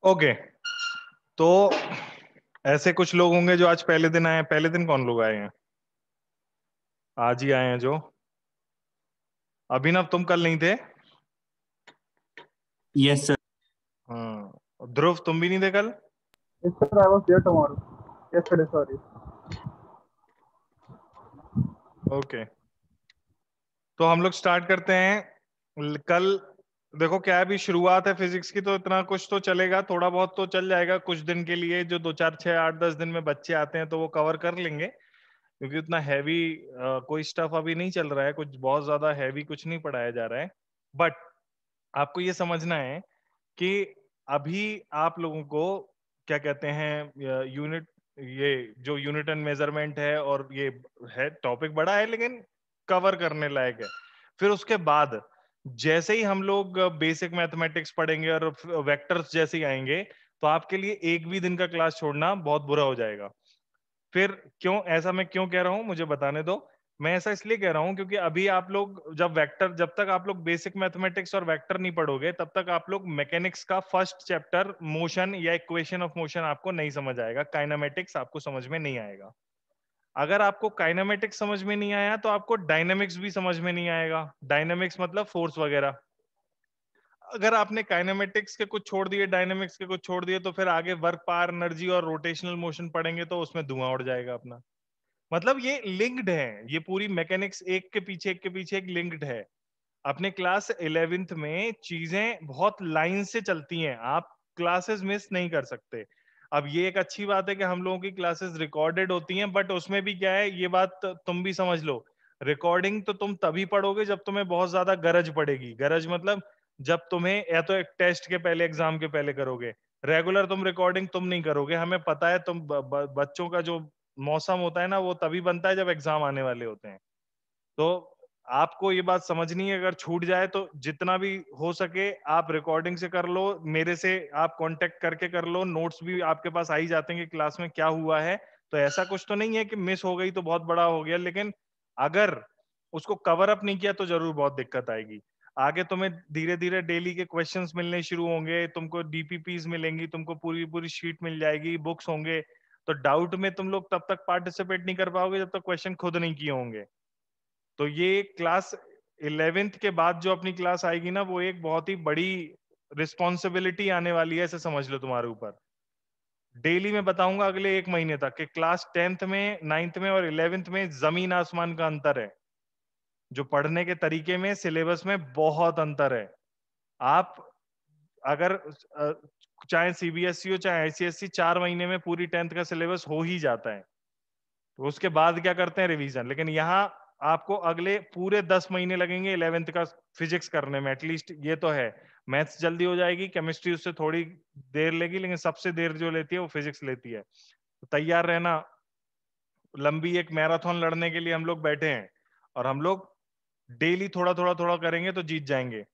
Okay. तो ऐसे कुछ लोग होंगे जो आज पहले दिन आए हैं। पहले दिन कौन लोग आए हैं? आज ही आए हैं जो। अभिनव, तुम कल नहीं थे? Yes sir. हाँ, ध्रुव तुम भी नहीं थे कल? Yes, sir, I was there tomorrow. Yesterday, sorry. Okay, तो हम लोग स्टार्ट करते हैं कल। देखो क्या है, अभी शुरुआत है फिजिक्स की, तो इतना कुछ तो चलेगा, थोड़ा बहुत तो चल जाएगा कुछ दिन के लिए। जो 2 4 6 8 10 दिन में बच्चे आते हैं तो वो कवर कर लेंगे, क्योंकि उतना हैवी कोई स्टफ अभी नहीं चल रहा है, कुछ बहुत ज्यादा हैवी कुछ नहीं पढ़ाया जा रहा है। बट आपको ये समझना है कि अभी आप लोगों को क्या कहते हैं, यूनिट, ये जो यूनिट एंड मेजरमेंट है, और ये है टॉपिक बड़ा है लेकिन कवर करने लायक है। फिर उसके बाद जैसे ही हम लोग बेसिक मैथमेटिक्स पढ़ेंगे और वेक्टर्स जैसे ही आएंगे, तो आपके लिए एक भी दिन का क्लास छोड़ना बहुत बुरा हो जाएगा। फिर क्यों ऐसा, मैं क्यों कह रहा हूं मुझे बताने दो। मैं ऐसा इसलिए कह रहा हूं क्योंकि अभी आप लोग जब तक आप लोग बेसिक मैथमेटिक्स और वेक्टर नहीं पढ़ोगे, तब तक आप लोग मैकेनिक्स का फर्स्ट चैप्टर मोशन या इक्वेशन ऑफ मोशन आपको नहीं समझ आएगा, काइनेमेटिक्स आपको समझ में नहीं आएगा। अगर आपको काइनेमेटिक्स समझ में नहीं आया तो आपको डायनेमिक्स भी समझ में नहीं आएगा। डायनेमिक्स मतलब फोर्स वगैरह। अगर आपने काइनेमेटिक्स के कुछ छोड़ दिए, डायनेमिक्स के कुछ छोड़ दिए, तो फिर आगे वर्क, पावर, एनर्जी और रोटेशनल मोशन पढ़ेंगे तो उसमें धुआं उड़ जाएगा अपना। मतलब ये लिंक्ड है, ये पूरी मैकेनिक्स एक के पीछे एक लिंक्ड है। अपने क्लास 11th में चीजें बहुत लाइन से चलती हैं, आप क्लासेस मिस नहीं कर सकते। अब ये एक अच्छी बात है कि हम लोगों की क्लासेस रिकॉर्डेड होती हैं, बट उसमें भी क्या है, ये बात तुम भी समझ लो। रिकॉर्डिंग तो तुम तभी पढ़ोगे जब तुम्हें बहुत ज्यादा गरज पड़ेगी। गरज मतलब जब तुम्हें या तो एक टेस्ट के पहले, एग्जाम के पहले करोगे। रेगुलर तुम रिकॉर्डिंग तुम नहीं करोगे, हमें पता है। तुम बच्चों का जो मौसम होता है ना, वो तभी बनता है जब एग्जाम आने वाले होते हैं। तो आपको ये बात समझनी है, अगर छूट जाए तो जितना भी हो सके आप रिकॉर्डिंग से कर लो, मेरे से आप कांटेक्ट करके कर लो, नोट्स भी आपके पास आ ही जाते हैं कि क्लास में क्या हुआ है। तो ऐसा कुछ तो नहीं है कि मिस हो गई तो बहुत बड़ा हो गया, लेकिन अगर उसको कवर अप नहीं किया तो जरूर बहुत दिक्कत आएगी। आगे तुम्हें धीरे धीरे डेली के क्वेश्चंस मिलने शुरू होंगे, तुमको डीपीपीज मिलेंगी, तुमको पूरी पूरी शीट मिल जाएगी, बुक्स होंगे। तो डाउट में तुम लोग तब तक पार्टिसिपेट नहीं कर पाओगे जब तक क्वेश्चन खुद नहीं किए होंगे। तो ये क्लास 11th के बाद जो अपनी क्लास आएगी ना, वो एक बहुत ही बड़ी रिस्पॉन्सिबिलिटी आने वाली है, ऐसे समझ लो तुम्हारे ऊपर। डेली मैं बताऊंगा अगले 1 महीने तक कि क्लास 10th में, 9th में और 11th में जमीन आसमान का अंतर है। जो पढ़ने के तरीके में, सिलेबस में बहुत अंतर है। आप अगर चाहे सीबीएसई हो चाहे आईसीएसई, 4 महीने में पूरी 10th का सिलेबस हो ही जाता है। तो उसके बाद क्या करते हैं, रिवीजन। लेकिन यहाँ आपको अगले पूरे 10 महीने लगेंगे 11th का फिजिक्स करने में, एटलीस्ट ये तो है। मैथ्स जल्दी हो जाएगी, केमिस्ट्री उससे थोड़ी देर लेगी, लेकिन सबसे देर जो लेती है वो फिजिक्स लेती है। तो तैयार रहना, लंबी एक मैराथन लड़ने के लिए हम लोग बैठे हैं, और हम लोग डेली थोड़ा थोड़ा थोड़ा करेंगे तो जीत जाएंगे।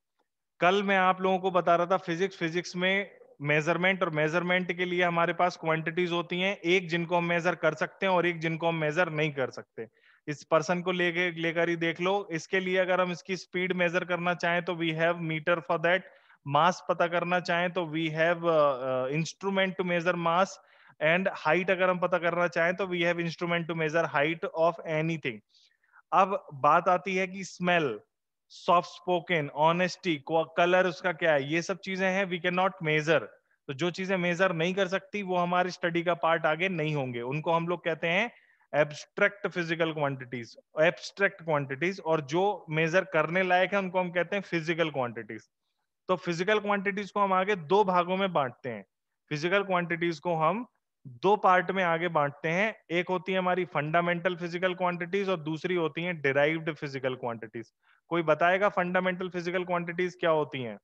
कल मैं आप लोगों को बता रहा था फिजिक्स में मेजरमेंट, और मेजरमेंट के लिए हमारे पास क्वांटिटीज होती हैं, एक जिनको हम मेजर कर सकते हैं और एक जिनको हम मेजर नहीं कर सकते। इस पर्सन को लेकर ही देख लो। इसके लिए अगर हम इसकी स्पीड मेजर करना चाहें तो we have meter for that. Mass पता करना चाहें तो we have instrument to measure mass. And height अगर हम पता करना चाहें तो we have instrument to measure height of anything. अब बात आती है कि smell, soft spoken, honesty, colour उसका क्या है, ये सब चीजें हैं वी कैन नॉट मेजर। तो जो चीजें मेजर नहीं कर सकती वो हमारी स्टडी का पार्ट आगे नहीं होंगे, उनको हम लोग कहते हैं abstract physical quantities, abstract quantities. और जो मेजर करने लायक है उनको हम कहते हैं फिजिकल क्वांटिटीज। तो फिजिकल क्वांटिटीज को हम आगे दो भागों में बांटते हैं। फिजिकल क्वांटिटीज को हम दो पार्ट में आगे बांटते हैं। एक होती है हमारी फंडामेंटल फिजिकल क्वांटिटीज और दूसरी होती है डिराइव्ड फिजिकल क्वांटिटीज। कोई बताएगा फंडामेंटल फिजिकल क्वांटिटीज क्या होती हैं?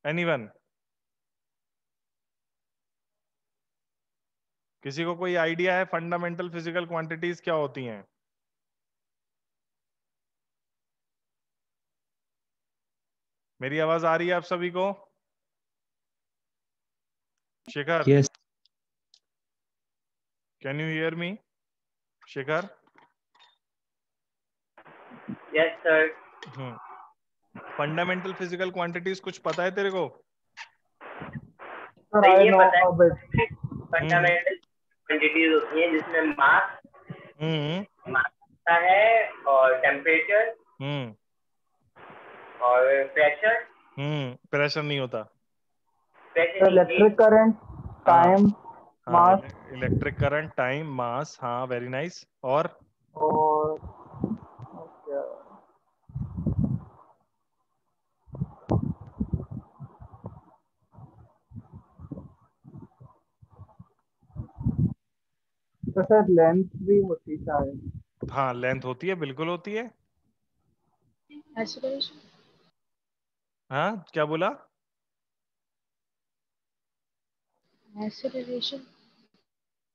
एनीवन? किसी को कोई आइडिया है फंडामेंटल फिजिकल क्वांटिटीज क्या होती हैं? मेरी आवाज आ रही है आप सभी को? Shikhar? Yes can you hear me Shikhar? Yes sir. Fundamental physical quantities कुछ पता है तेरे को? Sir, I ये know पता a bit. है फंडामेंटल क्वांटिटीज होती हैं जिसमें मास होता है और टेम्परेचर और प्रेशर। प्रेशर नहीं होता। Electric current, time, हाँ, mass, इलेक्ट्रिक करंट, टाइम, मास। हाँ, वेरी नाइस। और और क्या? तो सर लेंथ भी होती शायद। हाँ, लेंथ होती है, बिल्कुल होती है। एक्सेलरेशन। हाँ, क्या बोला? एक्सेलरेशन।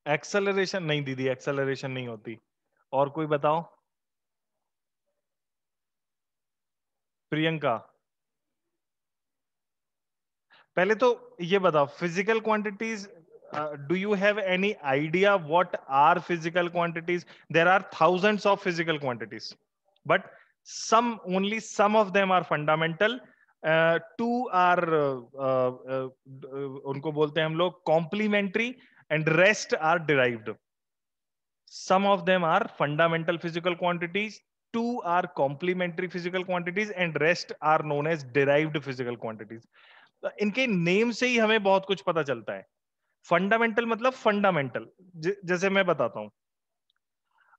एक्सेलरेशन नहीं दीदी, एक्सेलरेशन नहीं होती। और कोई बताओ? प्रियंका, पहले तो ये बताओ, physical quantities, do you have any idea what are physical quantities? There are thousands of physical quantities, but some only some of them are fundamental, two are उनको बोलते हैं हम लोग complementary, and rest are derived. Some of them are fundamental physical quantities, two are complementary physical quantities, and rest are known as derived physical quantities. इनके name से ही हमें बहुत कुछ पता चलता है। फंडामेंटल मतलब फंडामेंटल, जैसे मैं बताता हूं,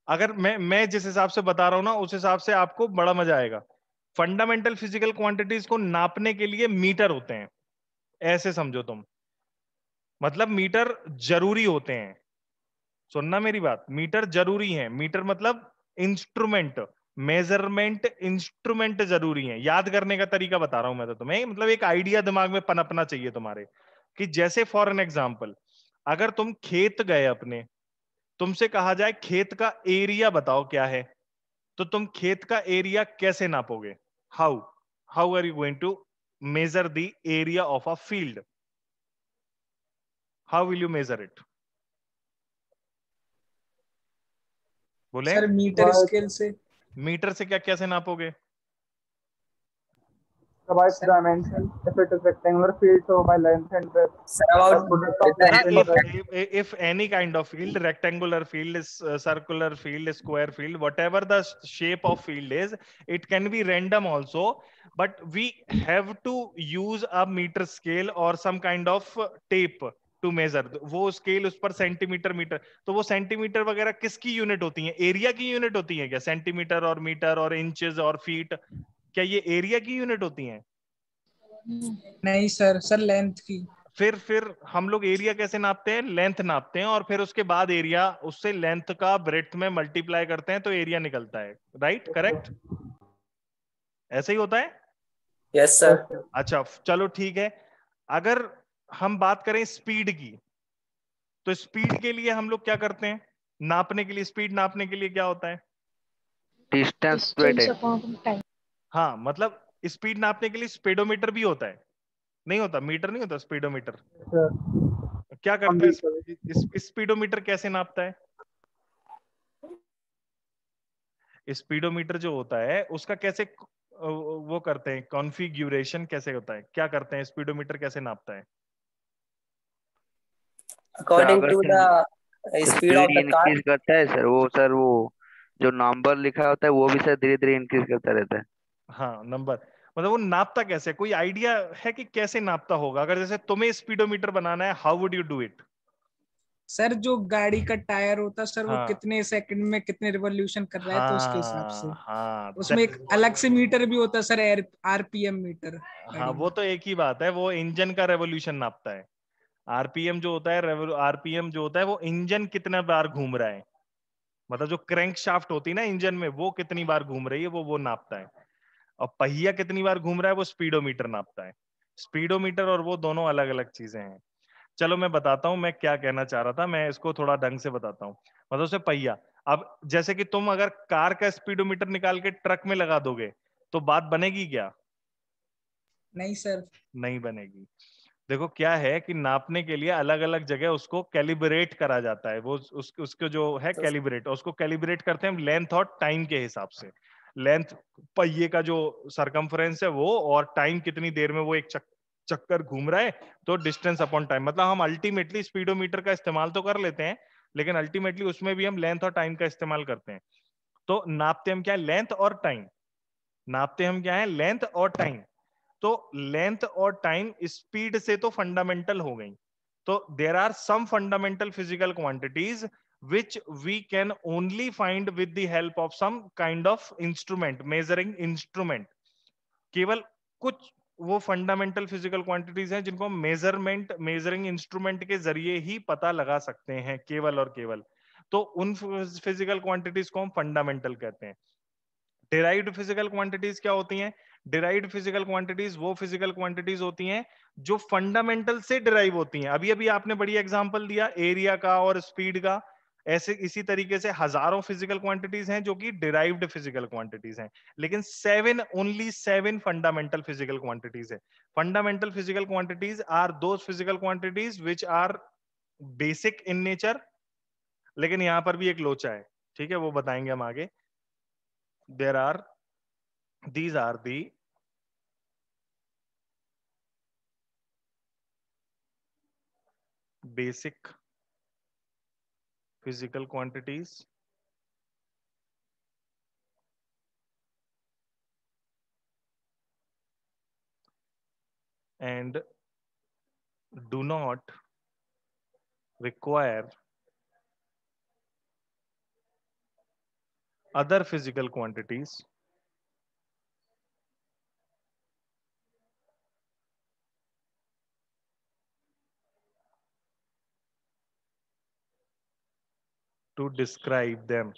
अगर मैं जिस हिसाब से बता रहा हूं ना, उस हिसाब से आपको बड़ा मजा आएगा। फंडामेंटल फिजिकल क्वांटिटीज को नापने के लिए मीटर होते हैं, ऐसे समझो तुम। मतलब मीटर जरूरी होते हैं, सुनना मेरी बात, मीटर जरूरी है। मीटर मतलब इंस्ट्रूमेंट, मेजरमेंट इंस्ट्रूमेंट जरूरी है। याद करने का तरीका बता रहा हूं मैं तो तुम्हें, मतलब एक आइडिया दिमाग में पनपना चाहिए तुम्हारे, कि जैसे फॉर एन एग्जांपल, अगर तुम खेत गए अपने, तुमसे कहा जाए खेत का एरिया बताओ क्या है, तो तुम खेत का एरिया कैसे नापोगे? How how are you going to measure the area of a field? How will you measure it? बोले। सर मीटर स्केल से। मीटर से क्या कैसे नापोगे? by dimension, if it is rectangular field, so by length and breadth. Sir, about Product of length and breadth. if any kind of field, rectangular field, is circular field, square field, whatever the shape of field is, it can be random also, but we have to use a meter scale or some kind of tape to measure. वो scale उस पर centimetre metre, तो वो centimetre वगैरह किसकी unit होती है? Area की यूनिट होती है क्या? सेंटीमीटर और मीटर और इंचेस और फीट, क्या ये एरिया की यूनिट होती हैं? नहीं सर, सर लेंथ की। फिर हम लोग एरिया कैसे नापते हैं? लेंथ नापते हैं, और फिर उसके बाद एरिया, उससे लेंथ का ब्रेड्थ में मल्टीप्लाई करते हैं तो एरिया निकलता है। राइट, करेक्ट, ऐसे ही होता है। Yes sir. अच्छा चलो ठीक है। अगर हम बात करें स्पीड की, तो स्पीड के लिए हम लोग क्या करते हैं? नापने के लिए, स्पीड नापने के लिए क्या होता है? Distance upon time. हाँ, मतलब स्पीड नापने के लिए स्पीडोमीटर भी होता है, नहीं होता? मीटर नहीं होता, स्पीडोमीटर। क्या करता है स्पीडोमीटर? कैसे नापता है? स्पीडोमीटर जो होता है उसका कैसे वो करते हैं, कॉन्फ़िगरेशन कैसे होता है, क्या करते हैं? स्पीडोमीटर कैसे नापता है? According to the speed of the car. Increase करता है सर वो, सर वो जो नंबर लिखा होता है वो भी सर धीरे धीरे इंक्रीज करता रहता है। हाँ, नंबर, मतलब वो नापता कैसे? कोई आइडिया है कि कैसे नापता होगा? अगर जैसे तुम्हें स्पीडोमीटर बनाना है, how would you do it? Sir जो गाड़ी का टायर होता है सर, वो हाँ, कितने सेकंड में कितने रिवॉल्यूशन कर रहा है, तो उसके हिसाब से हाँ, उसमें एक अलग से मीटर भी होता है सर, आरपीएम मीटर। हाँ, वो तो एक ही बात है, वो इंजन का रेवोल्यूशन नापता है। आरपीएम जो होता है, आरपीएम जो होता है वो इंजन कितना बार घूम रहा है, मतलब जो क्रैंक शाफ्ट होती है ना इंजन में, वो कितनी बार घूम रही है, वो नापता है। और पहिया कितनी बार घूम रहा है, वो स्पीडोमीटर नापता है। स्पीडोमीटर और वो दोनों अलग अलग चीजें हैं। चलो मैं बताता हूं मैं क्या कहना चाह रहा था, मैं इसको थोड़ा ढंग से बताता हूं। मतलब से पहिया, अब जैसे कि तुम अगर कार का स्पीडोमीटर निकाल के ट्रक में लगा दोगे तो बात बनेगी क्या? नहीं सर। नहीं बनेगी। देखो क्या है कि नापने के लिए अलग अलग जगह उसको कैलिब्रेट करा जाता है, वो उसको जो है कैलिब्रेट, उसको कैलिब्रेट करते हैं लेंथ और टाइम के हिसाब से। लेंथ पहिए का जो सरकमफ्रेंस है वो, और टाइम कितनी देर में वो एक चक्कर घूम रहा है, तो डिस्टेंस अपॉन टाइम। मतलब हम अल्टीमेटली स्पीडोमीटर का इस्तेमाल तो कर लेते हैं, लेकिन अल्टीमेटली उसमें भी हम लेंथ और टाइम का इस्तेमाल करते हैं। तो नापते हम क्या है, लेंथ और टाइम। नापते हम क्या है, लेंथ और टाइम। तो लेंथ और टाइम स्पीड से तो फंडामेंटल हो गई। तो there are some fundamental physical quantities which we can only find with the help of some kind of instrument, measuring instrument. केवल कुछ वो फंडामेंटल फिजिकल क्वांटिटीज हैं जिनको हम मेजरिंग इंस्ट्रूमेंट के जरिए ही पता लगा सकते हैं, केवल और केवल। तो उन फिजिकल क्वांटिटीज को हम फंडामेंटल कहते हैं। डिराइव्ड फिजिकल क्वांटिटीज क्या होती हैं? डिराइव्ड फिजिकल क्वांटिटीज वो फिजिकल क्वांटिटीज होती हैं जो फंडामेंटल से डिराइव होती हैं। अभी अभी आपने बड़ी एग्जांपल दिया एरिया का और स्पीड का। ऐसे इसी तरीके से हजारों फिजिकल क्वांटिटीज हैं जो कि डिराइव्ड फिजिकल क्वांटिटीज हैं, लेकिन ओनली 7 फंडामेंटल फिजिकल क्वांटिटीज है। Fundamental physical quantities are those physical quantities which are basic in nature. लेकिन यहां पर भी एक लोचा है, ठीक है, वो बताएंगे हम आगे। These are the basic physical quantities and do not require other physical quantities to describe them.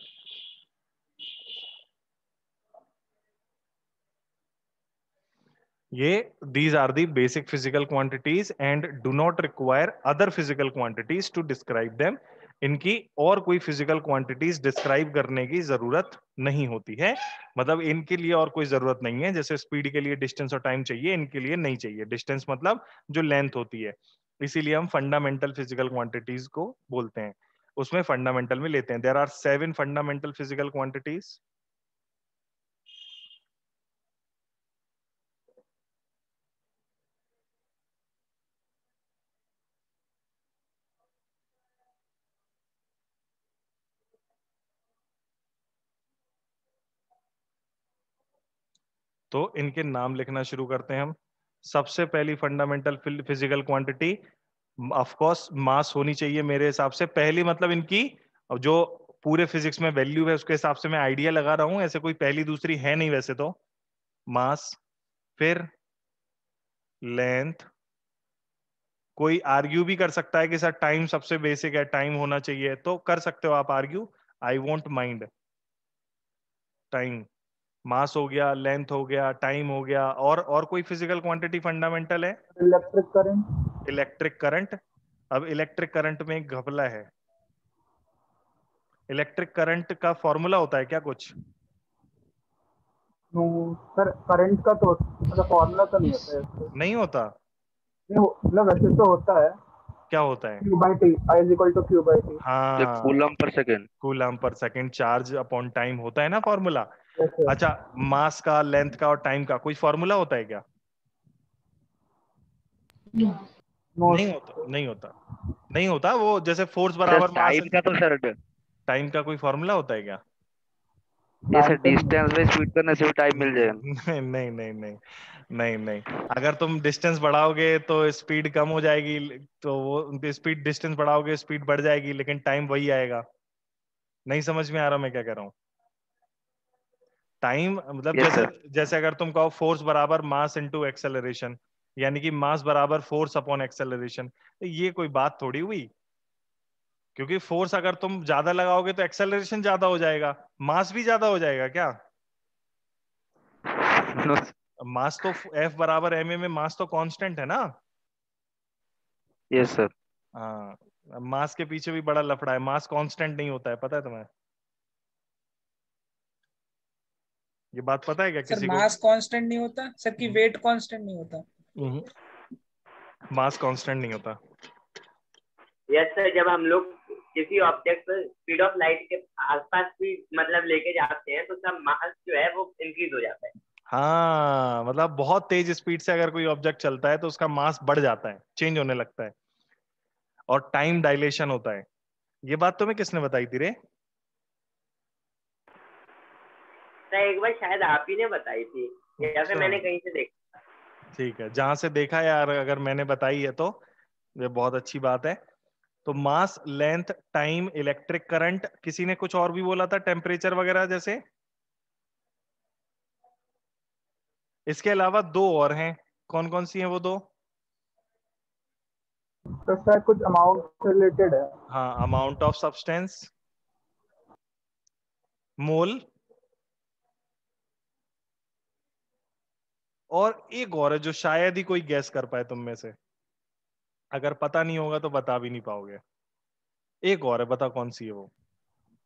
ये these are the basic physical quantities and do not require other physical quantities to describe them. इनकी और कोई physical quantities describe करने की जरूरत नहीं होती है। मतलब इनके लिए और कोई जरूरत नहीं है। जैसे स्पीड के लिए डिस्टेंस और टाइम चाहिए, इनके लिए नहीं चाहिए। डिस्टेंस मतलब जो लेंथ होती है, इसीलिए हम फंडामेंटल फिजिकल क्वांटिटीज को बोलते हैं, उसमें फंडामेंटल में लेते हैं। There are 7 fundamental physical quantities. तो इनके नाम लिखना शुरू करते हैं हम। सबसे पहली fundamental physical quantity of course mass होनी चाहिए मेरे हिसाब से। पहली मतलब इनकी जो पूरे फिजिक्स में वैल्यू है उसके हिसाब से मैं आइडिया लगा रहा हूं, ऐसे कोई पहली दूसरी है नहीं वैसे तो। मास, फिर लेंथ। कोई आर्ग्यू भी कर सकता है कि सर टाइम सबसे बेसिक है, टाइम होना चाहिए, तो कर सकते हो आप argue, I won't mind. Time, mass हो गया, लेंथ हो गया, टाइम हो गया, और कोई फिजिकल क्वांटिटी फंडामेंटल है? Electric current. Electric current. अब इलेक्ट्रिक करंट में एक घपला है। इलेक्ट्रिक करंट का फॉर्मूला होता है क्या कुछ? सर करंट का तो मतलब फॉर्मूला तो नहीं होता है इसको। नहीं होता? नहीं मतलब वैसे तो होता है, क्या होता है? Q by T, I is equal to Q by T. हाँ, coulomb per second. Coulomb per second charge upon time होता है ना फॉर्मूला। वैसे अच्छा, मास का, लेंथ का और टाइम का कोई फॉर्मूला होता है क्या? नो। नहीं होता, नहीं होता, नहीं होता। वो जैसे फोर्स सर बराबर मास। टाइम का तो सर, टाइम का कोई फॉर्मूला होता है क्या? ये सर टाइम पे नहीं डिस्टेंस में स्पीड करने से भी टाइम मिल जाएगा। नहीं नहीं नहीं नहीं नहीं नहीं। अगर तुम डिस्टेंस बढ़ाओगे तो स्पीड कम हो जाएगी, तो वो स्पीड, डिस्टेंस बढ़ाओगे स्पीड बढ़ जाएगी, लेकिन टाइम वही आएगा। नहीं समझ में आ रहा मैं क्या कह रहा हूँ? टाइम मतलब यस जैसे सर। जैसे अगर तुम कहो फोर्स बराबर मास इनटू एक्सेलरेशन, यानी कि मास बराबर फोर्स अपॉन एक्सेलरेशन, तो ये कोई बात थोड़ी हुई। क्योंकि फोर्स अगर तुम ज्यादा लगाओगे तो एक्सेलरेशन ज्यादा हो जाएगा, मास भी ज्यादा हो जाएगा क्या? नो। मास तो एफ बराबर एम ए में मास तो कांस्टेंट है ना। Yes sir. हाँ, मास के पीछे भी बड़ा लफड़ा है, मास कांस्टेंट नहीं होता है, पता है तुम्हें? ये बात पता है क्या सर किसी को? मास कांस्टेंट नहीं होता सर, की वेट कांस्टेंट नहीं होता? हम्म। मास कांस्टेंट नहीं होता। यस सर, जब हम लोग किसी ऑब्जेक्ट पर स्पीड ऑफ लाइट के आसपास भी मतलब लेके जाते हैं तो उसका मास जो है वो इंक्रीज हो जाता है। हाँ, मतलब बहुत तेज स्पीड से अगर कोई ऑब्जेक्ट चलता है तो उसका मास बढ़ जाता है, चेंज होने लगता है, और टाइम डायलेशन होता है। ये बात तुम्हें किसने बताई थी रे? सर एक बार शायद आप ही ने बताई थी या फिर अच्छा, मैंने कहीं से देखा। ठीक है, जहां से देखा यार, अगर मैंने बताई है तो ये बहुत अच्छी बात है। तो मास, लेंथ, टाइम, इलेक्ट्रिक करंट, किसी ने कुछ और भी बोला था, टेम्परेचर वगैरह जैसे। इसके अलावा दो और हैं, कौन कौन सी हैं वो दो? तो शायद कुछ अमाउंट से रिलेटेड है। हाँ, अमाउंट ऑफ सब्सटेंस, मोल, और एक और है जो शायद ही कोई गैस कर पाए तुम में से, अगर पता नहीं होगा तो बता भी नहीं पाओगे। एक और है, बता कौन सी है वो?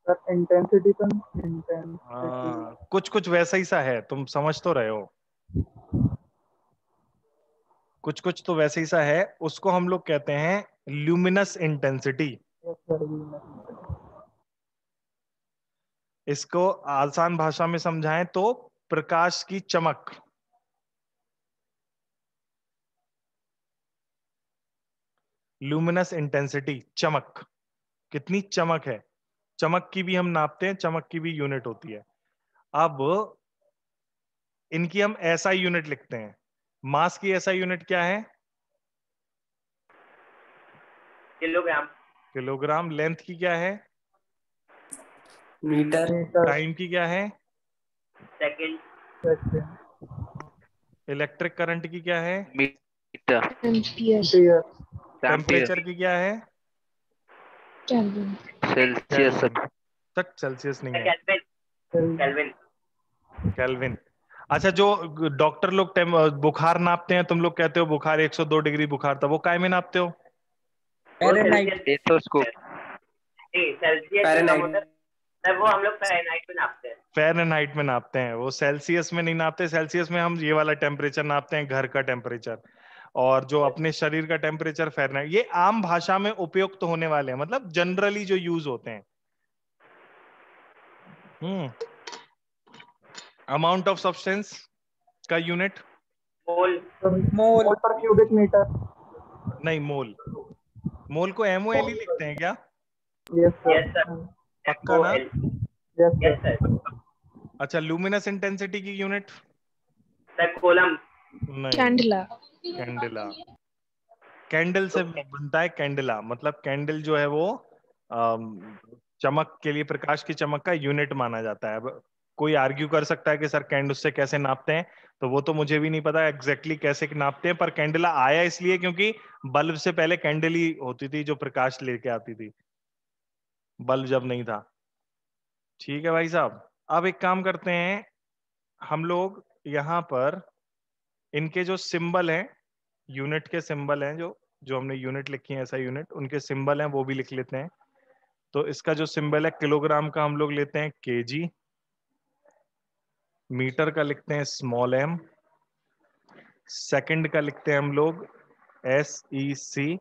सर इंटेंसिटी तो इंटेंसिटी। हाँ, कुछ कुछ वैसा ही सा है, तुम समझ तो रहे हो, कुछ कुछ तो वैसे ही सा है। उसको हम लोग कहते हैं ल्यूमिनस इंटेंसिटी। Yes sir. इसको आसान भाषा में समझाएं तो प्रकाश की चमक। ल्यूमिनस इंटेंसिटी, चमक, कितनी चमक है, चमक की भी हम नापते हैं, चमक की भी यूनिट होती है। अब इनकी हम एसआई यूनिट लिखते हैं। मास की एसआई यूनिट क्या है? किलोग्राम। किलोग्राम। लेंथ की क्या है? मीटर। टाइम की क्या है? सेकंड। इलेक्ट्रिक करंट की क्या है? मीटर। एम्पियर। टेम्परेचर की क्या है? केल्विन। सेल्सियस। केल्विन। तक सेल्सियस नहीं है, केल्विन। केल्विन। केल्विन। अच्छा, जो डॉक्टर लोग बुखार नापते हैं, तुम लोग कहते हो बुखार 102 डिग्री बुखार था, वो काय में नापते हो? वो फ़ारेनहाइट। सेल्सियस। स्टेथोस्कोप। नहीं, सेल्सियस से कम होता है तब वो हम लोग फ़ारेनहाइट में नापते हैं। फ़ारेनहाइट में नापते हैं, वो सेल्सियस में नहीं नापते। सेल्सियस में हम ये वाला टेम्परेचर नापते हैं, घर का टेम्परेचर, और जो अपने शरीर का टेम्परेचर फ़ारेनहाइट। ये आम भाषा में उपयुक्त होने वाले हैं, मतलब जनरली जो यूज होते हैं। अमाउंट ऑफ सब्सटेंस का यूनिट? मोल। मोल। मोल पर क्यूबिक मीटर। नहीं, मोल, मोल को एमओएल ही लिखते हैं क्या? Yes yes sir. सर। पक्का ना? MOL। Yes yes sir. Sir. अच्छा, ल्यूमिनस इंटेंसिटी की यूनिट? सर कोलम। नहीं, कैंडला। कैंडिला। कैंडल से बनता है कैंडिला, मतलब कैंडल जो है वो चमक के लिए, प्रकाश की चमक का यूनिट माना जाता है। अब कोई आर्ग्यू कर सकता है कि सर कैंडल से कैसे नापते हैं, तो वो तो मुझे भी नहीं पता एग्जैक्टली कैसे नापते हैं, पर कैंडिला आया इसलिए क्योंकि बल्ब से पहले कैंडल ही होती थी जो प्रकाश लेके आती थी, बल्ब जब नहीं था। ठीक है भाई साहब, अब एक काम करते हैं हम लोग, यहाँ पर इनके जो सिंबल हैं, यूनिट के सिंबल हैं, जो जो हमने यूनिट लिखी है ऐसा यूनिट, उनके सिंबल हैं वो भी लिख लेते हैं। तो इसका जो सिंबल है किलोग्राम का, हम लोग लेते हैं केजी। मीटर का लिखते हैं स्मॉल एम। सेकंड का लिखते हैं हम लोग SEC।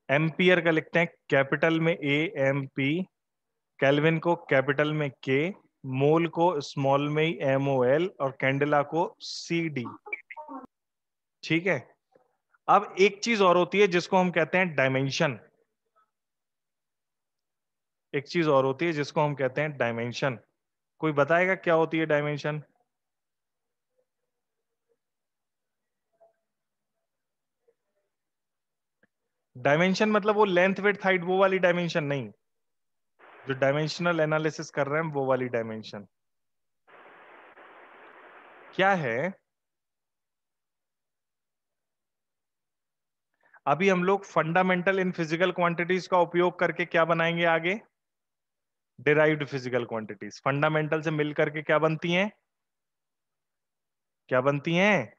एम्पियर का लिखते हैं कैपिटल में AMP। केल्विन को कैपिटल में K। मोल को स्मॉल में ही MOL, और कैंडेला को CD। ठीक है। अब एक चीज और होती है जिसको हम कहते हैं डायमेंशन। एक चीज और होती है जिसको हम कहते हैं डायमेंशन। कोई बताएगा क्या होती है डायमेंशन? डायमेंशन मतलब वो लेंथ विड्थ हाइट वो वाली डायमेंशन नहीं, जो डायमेंशनल एनालिसिस कर रहे हैं वो वाली डायमेंशन क्या है? अभी हम लोग फंडामेंटल इन फिजिकल क्वांटिटीज का उपयोग करके क्या बनाएंगे आगे? Derived physical quantities. फंडामेंटल से मिल करके क्या बनती हैं? क्या बनती हैं?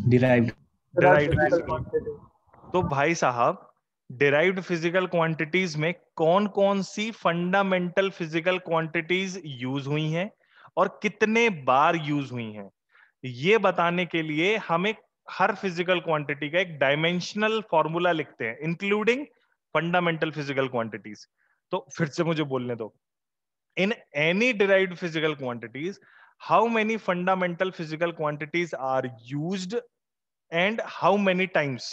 डिराइव्ड। Derived physical. तो भाई साहब, डिराइव्ड फिजिकल क्वांटिटीज में कौन कौन सी फंडामेंटल फिजिकल क्वांटिटीज यूज हुई हैं और कितने बार यूज हुई हैं, ये बताने के लिए हम एक हर फिजिकल क्वांटिटी का एक डायमेंशनल फॉर्मूला लिखते हैं, इंक्लूडिंग फंडामेंटल फिजिकल क्वांटिटीज। तो फिर से मुझे बोलने दो। In any derived physical quantities, how many fundamental physical quantities are used and how many times?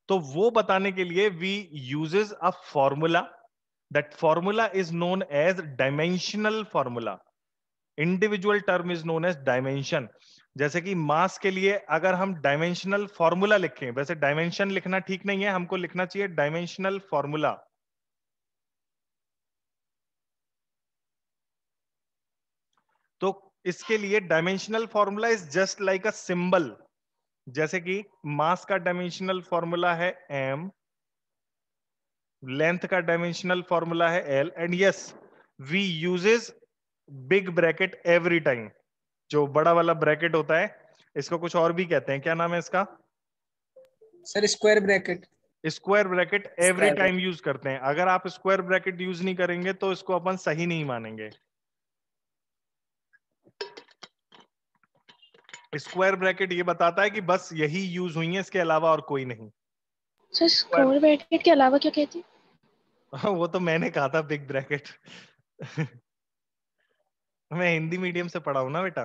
तो वो बताने के लिए we uses a formula, that formula is known as dimensional formula. Individual term is known as dimension. जैसे कि मास के लिए अगर हम डायमेंशनल फॉर्मूला लिखें, वैसे डायमेंशन लिखना ठीक नहीं है, हमको लिखना चाहिए डायमेंशनल फॉर्मूला। तो इसके लिए dimensional formula is just like a symbol. जैसे कि मास का डायमेंशनल फॉर्मूला है m, लेंथ का डायमेंशनल फॉर्मूला है l, and yes we uses big bracket every time. जो बड़ा वाला ब्रैकेट होता है, इसको कुछ और भी कहते हैं, क्या नाम है इसका? Sir square bracket. Square bracket every time use करते हैं। अगर आप स्क्वायर ब्रैकेट यूज नहीं करेंगे तो इसको अपन सही नहीं मानेंगे। स्क्वायर ब्रैकेट ये बताता है कि बस यही यूज हुई है, इसके अलावा और कोई नहीं। सर स्क्वायर ब्रैकेट के अलावा क्या कहती है? वो तो मैंने कहा था बिग ब्रैकेट। मैं हिंदी मीडियम से पढ़ा हूं ना बेटा।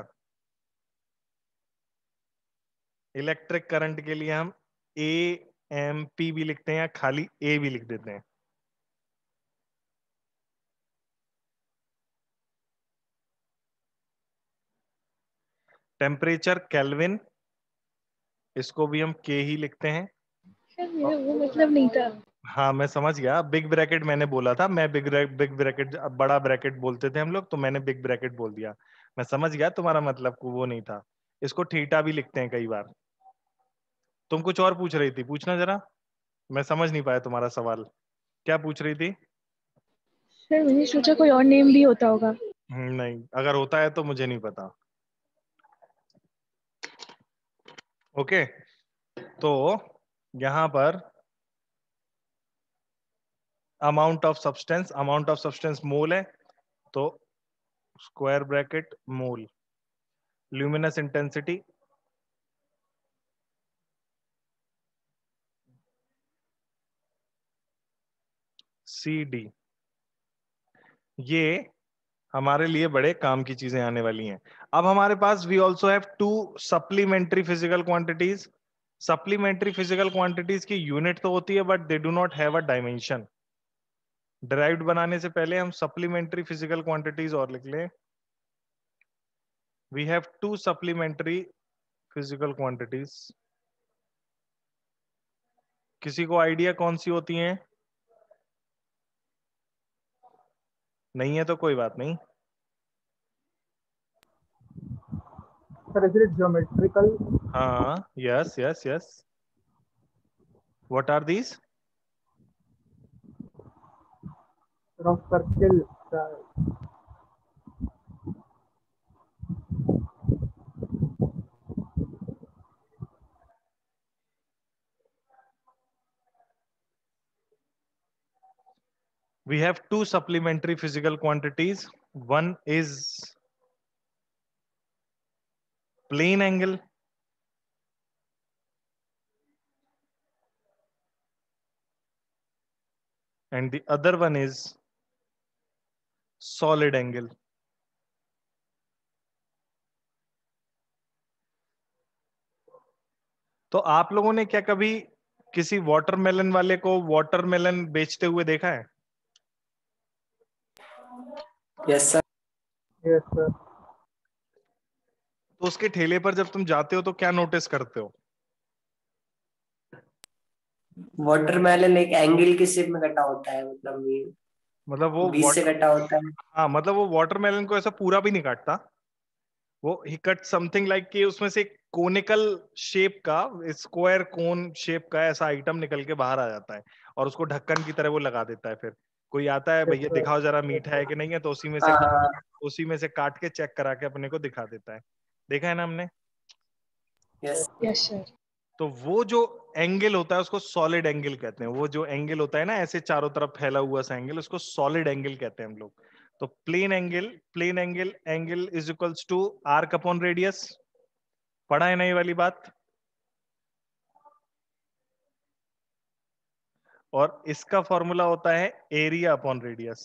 इलेक्ट्रिक करंट के लिए हम AMP भी लिखते हैं या खाली A भी लिख देते हैं। टेम्परेचर केल्विन, इसको भी हम K ही लिखते हैं। सर मेरा वो मतलब नहीं था। हाँ मैं समझ गया, बिग ब्रैकेट मैंने बोला था, मैं बिग ब्रैकेट, बड़ा ब्रैकेट बोलते थे हम लोग, तो मैंने बिग ब्रैकेट बोल दिया। मैं समझ गया तुम्हारा मतलब को वो नहीं था। इसको थीटा भी लिखते हैं कई बार। तुम कुछ और पूछ रही थी, पूछना जरा। मैं समझ नहीं पाया तुम्हारा सवाल, क्या पूछ रही थी? सर मैंने सोचा कोई और नेम भी होता होगा। नहीं, अगर होता है तो मुझे नहीं पता। ओके, तो यहां पर अमाउंट ऑफ सब्सटेंस मोल है, तो square bracket mole. Luminous intensity CD। ये हमारे लिए बड़े काम की चीजें आने वाली हैं। अब हमारे पास we also have 2 supplementary physical quantities. Supplementary physical quantities की यूनिट तो होती है, but they do not have a dimension. Derived बनाने से पहले हम सप्लीमेंट्री फिजिकल क्वांटिटीज और लिख लें। We have 2 supplementary physical quantities. किसी को आइडिया कौन सी होती हैं? नहीं है तो कोई बात नहीं। Sir, is it geometrical? हाँ, yes yes yes. What are these? Sir, of circle. We have 2 supplementary physical quantities. One is plane angle, and the other one is solid angle. तो आप लोगों ने क्या कभी किसी वाटरमेलन वाले को वाटरमेलन बेचते हुए देखा है? Yes sir. Yes, sir. तो उसके ठेले पर जब तुम जाते हो तो क्या नोटिस करते हो? वाटरमेलन एक एंगल की शेप में कटा होता है, मतलब वो बीच से कटा होता है। हाँ, मतलब वो वाटरमेलन को ऐसा पूरा भी नहीं काटता। वो ही कट समथिंग लाइक कि उसमें से कोनिकल शेप का, स्क्वायर कोन शेप का ऐसा आइटम निकल के बाहर आ जाता है, और उसको ढक्कन की तरह वो लगा देता है। फिर कोई आता है, भैया दिखाओ जरा मीठा है कि नहीं है, तो उसी में से काट के चेक करा के अपने को दिखा देता है। देखा है ना हमने? Yes yes sir. तो वो जो एंगल होता है उसको सॉलिड एंगल कहते हैं। वो जो एंगल होता है ना ऐसे चारों तरफ फैला हुआ सा एंगल, उसको सॉलिड एंगल कहते हैं हम लोग। तो plane angle angle is equals to arc upon radius. पढ़ा है ना ये वाली बात? और इसका फॉर्मूला होता है एरिया अपॉन रेडियस।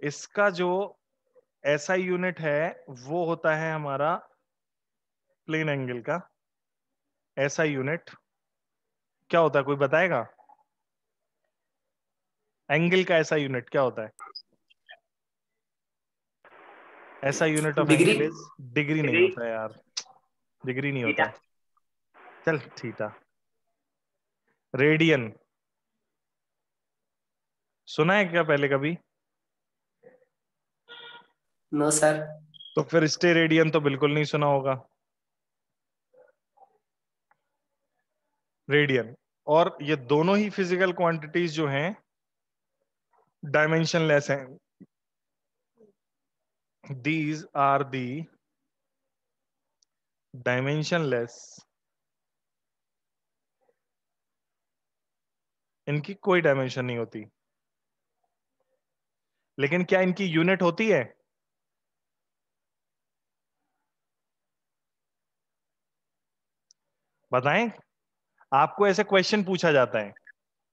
इसका जो एसआई यूनिट है वो होता है हमारा प्लेन एंगल का एसआई यूनिट। क्या होता है, कोई बताएगा? एंगल का एसआई यूनिट क्या होता है? SI unit of degree. Angle is degree. नहीं डिग्री। होता है यार, डिग्री नहीं थीटा। होता। चल थीटा। रेडियन सुना है क्या पहले कभी? No sir. तो फिर स्टेरेडियन तो बिल्कुल नहीं सुना होगा। रेडियन। और ये दोनों ही फिजिकल क्वांटिटीज जो हैं डायमेंशनलेस हैं। दीज आर दी डायमेंशनलेस, इनकी कोई डायमेंशन नहीं होती। लेकिन क्या इनकी यूनिट होती है? बताएं। आपको ऐसे क्वेश्चन पूछा जाता है,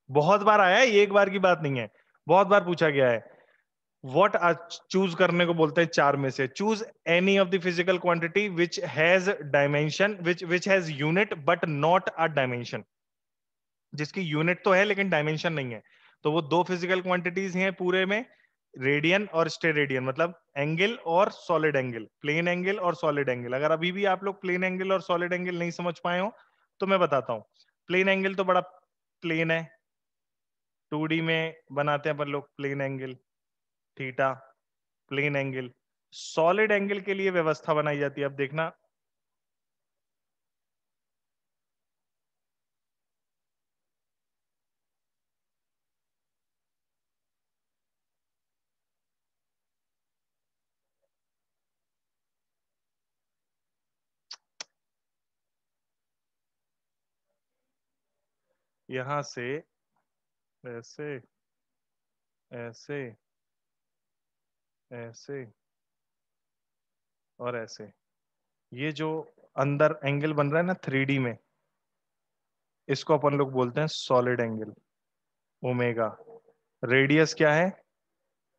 बहुत बार आया है, ये एक बार की बात नहीं है, बहुत बार पूछा गया है। व्हाट चूज करने को बोलते हैं चार में से। Choose any of the physical quantity which has dimension, which has unit but not a dimension. जिसकी यूनिट तो है लेकिन डायमेंशन नहीं है। तो वो दो फिजिकल क्वांटिटीज हैं पूरे में, रेडियन और स्टेरेडियन, मतलब एंगल और सॉलिड एंगल, प्लेन एंगल और सॉलिड एंगल। अगर अभी भी आप लोग प्लेन एंगल और सॉलिड एंगल नहीं समझ पाए हो तो मैं बताता हूं। प्लेन एंगल तो बड़ा प्लेन है, 2D में बनाते हैं अपन लोग plane angle, theta plane angle. Solid angle के लिए व्यवस्था बनाई जाती है, अब देखना। यहां से ऐसे ऐसे ऐसे और ऐसे, ये जो अंदर एंगल बन रहा है ना 3D में, इसको अपन लोग बोलते हैं सॉलिड एंगल, ओमेगा। रेडियस क्या है?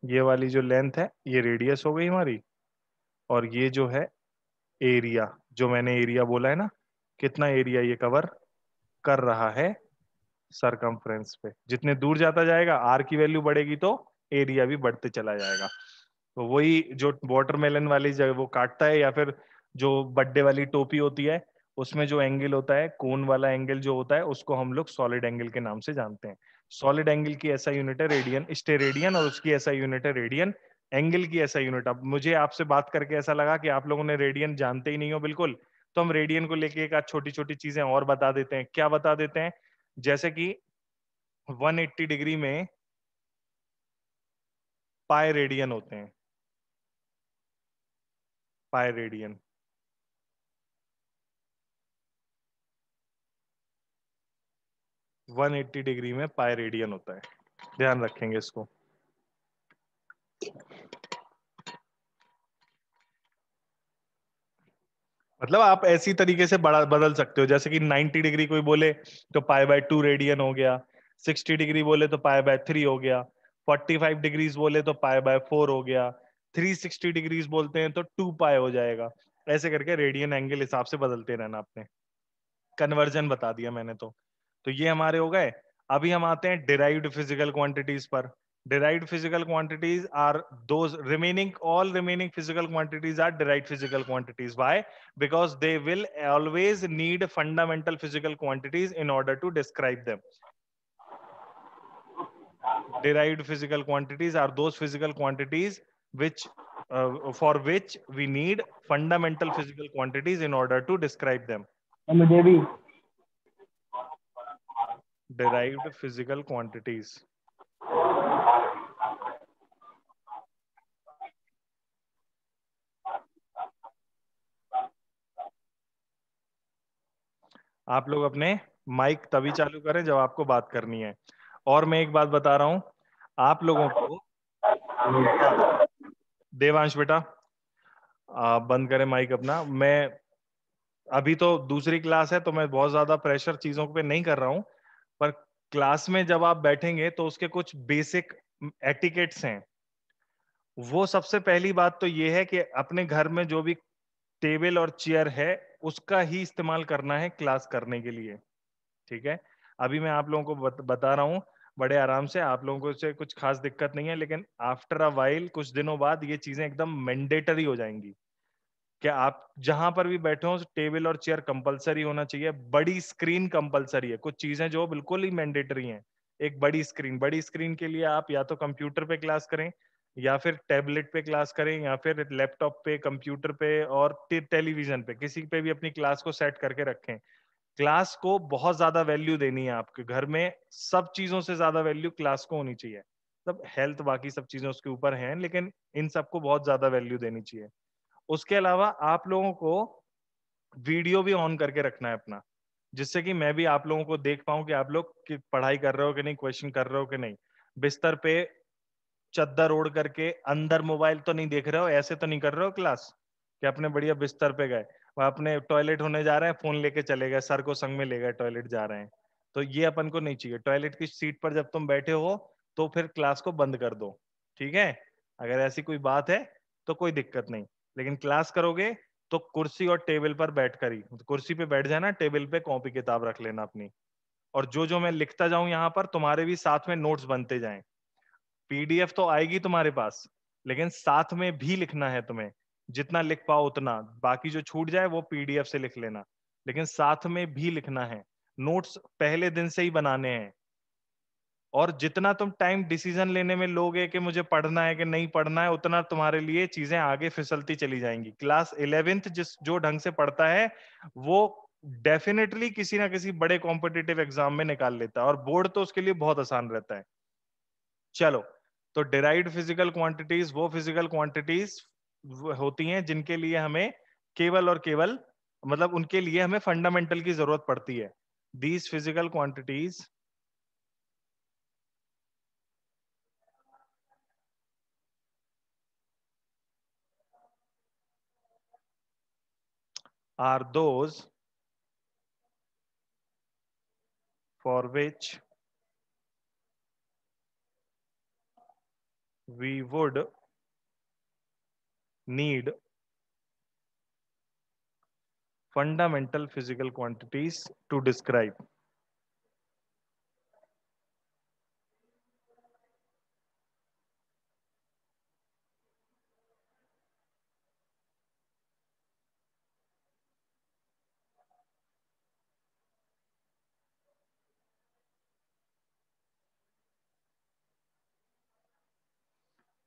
ये वाली जो लेंथ है ये रेडियस हो गई हमारी। और ये जो है एरिया, जो मैंने एरिया बोला है ना, कितना एरिया ये कवर कर रहा है सरकमफ्रेंस पे। जितने दूर जाता जाएगा आर की वैल्यू बढ़ेगी तो एरिया भी बढ़ते चला जाएगा। तो वही जो वाटरमेलन वाली जगह वो काटता है, या फिर जो बर्थडे वाली टोपी होती है उसमें जो एंगल होता है, कोन वाला एंगल जो होता है, उसको हम लोग सॉलिड एंगल के नाम से जानते हैं। सॉलिड एंगल की ऐसा यूनिट है रेडियन, स्टेरेडियन, और उसकी ऐसा यूनिट है रेडियन। एंगल की ऐसा यूनिट, अब मुझे आपसे बात करके ऐसा लगा कि आप लोगों ने रेडियन जानते ही नहीं हो बिल्कुल, तो हम रेडियन को लेके एक आध छोटी छोटी चीजें और बता देते हैं। क्या बता देते हैं? जैसे कि 180 डिग्री में पाई रेडियन होते हैं, पाई रेडियन। 180 डिग्री में पाई रेडियन होता है, ध्यान रखेंगे इसको। मतलब आप ऐसी तरीके से बड़ा बदल सकते हो, जैसे कि 90 डिग्री कोई बोले तो पाई बाय 2 रेडियन हो गया, 60 डिग्री बोले तो पाई बाय 3 हो गया, 45 डिग्रीज बोले तो पाई बाय 4 हो गया, 360 डिग्रीज बोलते हैं तो 2 पाई हो जाएगा। ऐसे करके रेडियन एंगल हिसाब से बदलते रहना। आपने कन्वर्जन बता दिया मैंने तो ये हमारे हो गए। अभी हम आते हैं डिराइव्ड फिजिकल क्वांटिटीज पर। Derived physical quantities are those remaining, all remaining physical quantities are derived physical quantities. Why? Because they will always need fundamental physical quantities in order to describe them. Derived physical quantities are those physical quantities which for which we need fundamental physical quantities in order to describe them. मुझे भी Derived physical quantities. आप लोग अपने mic तभी चालू करें जब आपको बात करनी है। और मैं एक बात बता रहा हूं आप लोगों को, देवांश बेटा आप बंद करें माइक अपना। मैं अभी तो दूसरी क्लास है तो मैं बहुत ज्यादा प्रेशर चीजों पे नहीं कर रहा हूं, पर क्लास में जब आप बैठेंगे तो उसके कुछ बेसिक एटिकेट्स हैं। वो सबसे पहली बात तो ये है कि अपने घर में जो भी टेबल और चेयर है उसका ही इस्तेमाल करना है क्लास करने के लिए, ठीक है। अभी मैं आप लोगों को बता रहा हूँ बड़े आराम से, आप लोगों को इससे कुछ खास दिक्कत नहीं है, लेकिन आफ्टर अ वाइल कुछ दिनों बाद ये चीजें एकदम मैंडेटरी हो जाएंगी कि आप जहां पर भी बैठे हो टेबल और चेयर कंपलसरी होना चाहिए। बड़ी स्क्रीन कंपलसरी है, कुछ चीजें जो बिल्कुल ही मैंडेटरी हैं। एक बड़ी स्क्रीन के लिए आप या तो कंप्यूटर पे क्लास करें या फिर टैबलेट पे क्लास करें या फिर लैपटॉप पे, कंप्यूटर पे और टेलीविजन पे, किसी पे भी अपनी क्लास को सेट करके रखें। क्लास को बहुत ज्यादा वैल्यू देनी है आपके घर में, सब चीजों से ज्यादा वैल्यू क्लास को होनी चाहिए। मतलब हेल्थ बाकी सब चीजें उसके ऊपर हैं, लेकिन इन सबको बहुत ज्यादा वैल्यू देनी चाहिए। उसके अलावा आप लोगों को वीडियो भी ऑन करके रखना है अपना, जिससे कि मैं भी आप लोगों को देख पाऊं कि आप लोग की पढ़ाई कर रहे हो कि नहीं, क्वेश्चन कर रहे हो कि नहीं। बिस्तर पे चद्दर ओढ़ करके अंदर मोबाइल तो नहीं देख रहे हो, ऐसे तो नहीं कर रहे हो क्लास कि अपने बढ़िया बिस्तर पे गए, वह अपने टॉयलेट होने जा रहे हैं, फोन लेके चले गए, सर को संग में ले गए, टॉयलेट जा रहे हैं। तो ये अपन को नहीं चाहिए। टॉयलेट की सीट पर जब तुम बैठे हो तो फिर क्लास को बंद कर दो, ठीक है। अगर ऐसी कोई बात है तो कोई दिक्कत नहीं, लेकिन क्लास करोगे तो कुर्सी और टेबल पर बैठ कर ही, कुर्सी पे बैठ जाना, टेबल पे कॉपी किताब रख लेना अपनी, और जो जो मैं लिखता जाऊं यहाँ पर तुम्हारे भी साथ में नोट्स बनते जाएं। पीडीएफ तो आएगी तुम्हारे पास, लेकिन साथ में भी लिखना है तुम्हें, जितना लिख पाओ उतना। बाकी जो छूट जाए वो पीडीएफ से लिख लेना, लेकिन साथ में भी लिखना है। नोट्स पहले दिन से ही बनाने हैं, और जितना तुम टाइम डिसीजन लेने में लोगे कि मुझे पढ़ना है कि नहीं पढ़ना है, उतना तुम्हारे लिए चीजें आगे फिसलती चली जाएंगी। क्लास 11th जिस जो ढंग से पढ़ता है वो डेफिनेटली किसी ना किसी बड़े कॉम्पिटिटिव एग्जाम में निकाल लेता है, और बोर्ड तो उसके लिए बहुत आसान रहता है। चलो, तो डिराइव्ड फिजिकल क्वांटिटीज वो फिजिकल क्वांटिटीज होती हैं जिनके लिए हमें केवल और केवल, मतलब उनके लिए हमें फंडामेंटल की जरूरत पड़ती है। These physical quantities are those for which we would need fundamental physical quantities to describe.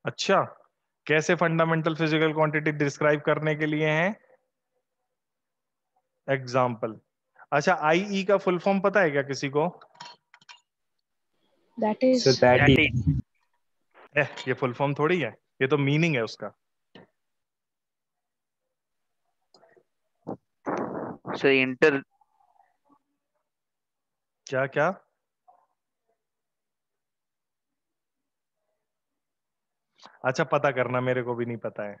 अच्छा, कैसे फंडामेंटल फिजिकल क्वांटिटी डिस्क्राइब करने के लिए हैं? एग्जाम्पल। अच्छा, आईई का फुल फॉर्म पता है क्या किसी को? That is So that that is is ये फुल फॉर्म थोड़ी है, ये तो मीनिंग है उसका। सो इंटर क्या क्या? अच्छा, पता करना, मेरे को भी नहीं पता है।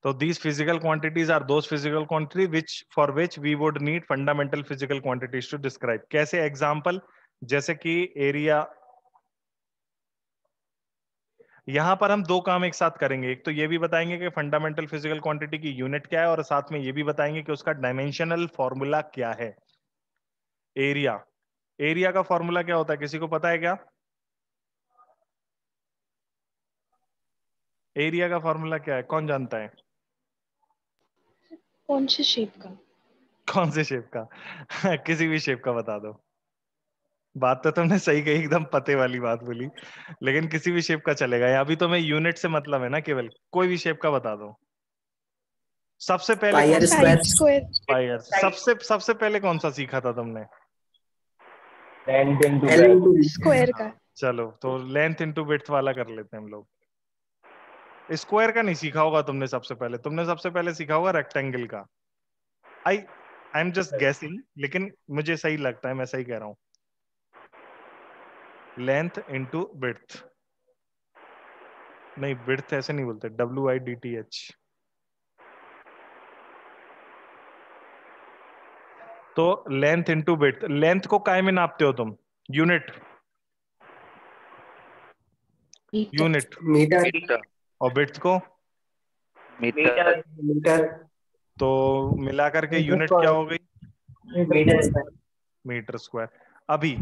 तो these physical quantities are those physical quantity which for which we would need fundamental physical quantities to describe. कैसे? एग्जाम्पल, जैसे कि एरिया। यहां पर हम दो काम एक साथ करेंगे, एक तो ये भी बताएंगे कि फंडामेंटल फिजिकल क्वांटिटी की यूनिट क्या है, और साथ में ये भी बताएंगे कि उसका डायमेंशनल फॉर्मूला क्या है। एरिया, एरिया का फॉर्मूला क्या होता है, किसी को पता है क्या? एरिया का फॉर्मूला क्या है, कौन जानता है? कौन से शेप का? कौन से शेप का? किसी भी शेप का बता दो। बात तो तुमने सही कही, एकदम पते वाली बात बोली, लेकिन किसी भी शेप का चलेगा। यहाँ भी तो मैं यूनिट से मतलब है ना, केवल कोई भी शेप का बता दो। सबसे पहले कौन पायर सा? Square side square. पायर। सबसे सबसे पहले कौन सा सीखा था तुमने? Length into L breadth. into square का। चलो, तो लेंथ इनटू विड्थ वाला कर लेते हैं हम लोग। स्क्वायर का नहीं सीखा होगा तुमने। तुमने सबसे पहले सीखा होगा रेक्टेंगल का। आई आई एम जस्ट गेसिंग, लेकिन मुझे सही लगता है, मैं सही कह रहा हूं। Length into width. नहीं, विड्थ ऐसे नहीं बोलते, WIDTH। तो लेंथ इंटू विड्थ, लेंथ को काय में नापते हो तुम? Unit, unit. मीटर। मीटर। और विड्थ को? मीटर। मीटर। तो मिलाकर के मीटर यूनिट क्या स्क्वायर। हो गई? Metre square. Metre square. अभी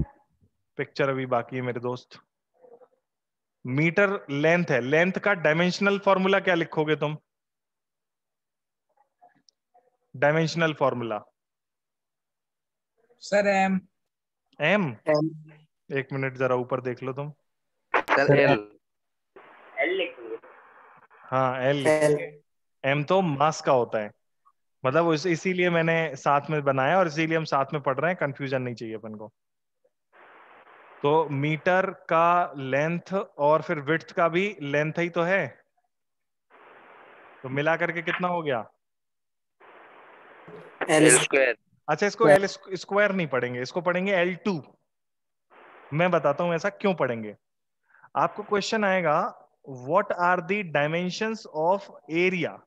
पिक्चर अभी बाकी है मेरे दोस्त। मीटर लेंथ है, लेंथ का डायमेंशनल फॉर्मूला क्या लिखोगे तुम? Dimensional formula sir M. M. M. एक मिनट जरा ऊपर देख लो तुम। Sir sir L. एल लिखेंगे। हाँ एल एल। लिखोगे। एम तो मास का होता है, मतलब इसीलिए मैंने साथ में बनाया और इसीलिए हम साथ में पढ़ रहे हैं, कंफ्यूजन नहीं चाहिए अपन को। तो मीटर का लेंथ और फिर विड्थ का भी लेंथ ही तो है, तो मिला करके कितना हो गया? L L square. अच्छा, इसको एल स्क्वायर नहीं पढ़ेंगे, इसको पढ़ेंगे L2। मैं बताता हूं ऐसा क्यों पढ़ेंगे। आपको क्वेश्चन आएगा what are the dimensions of area.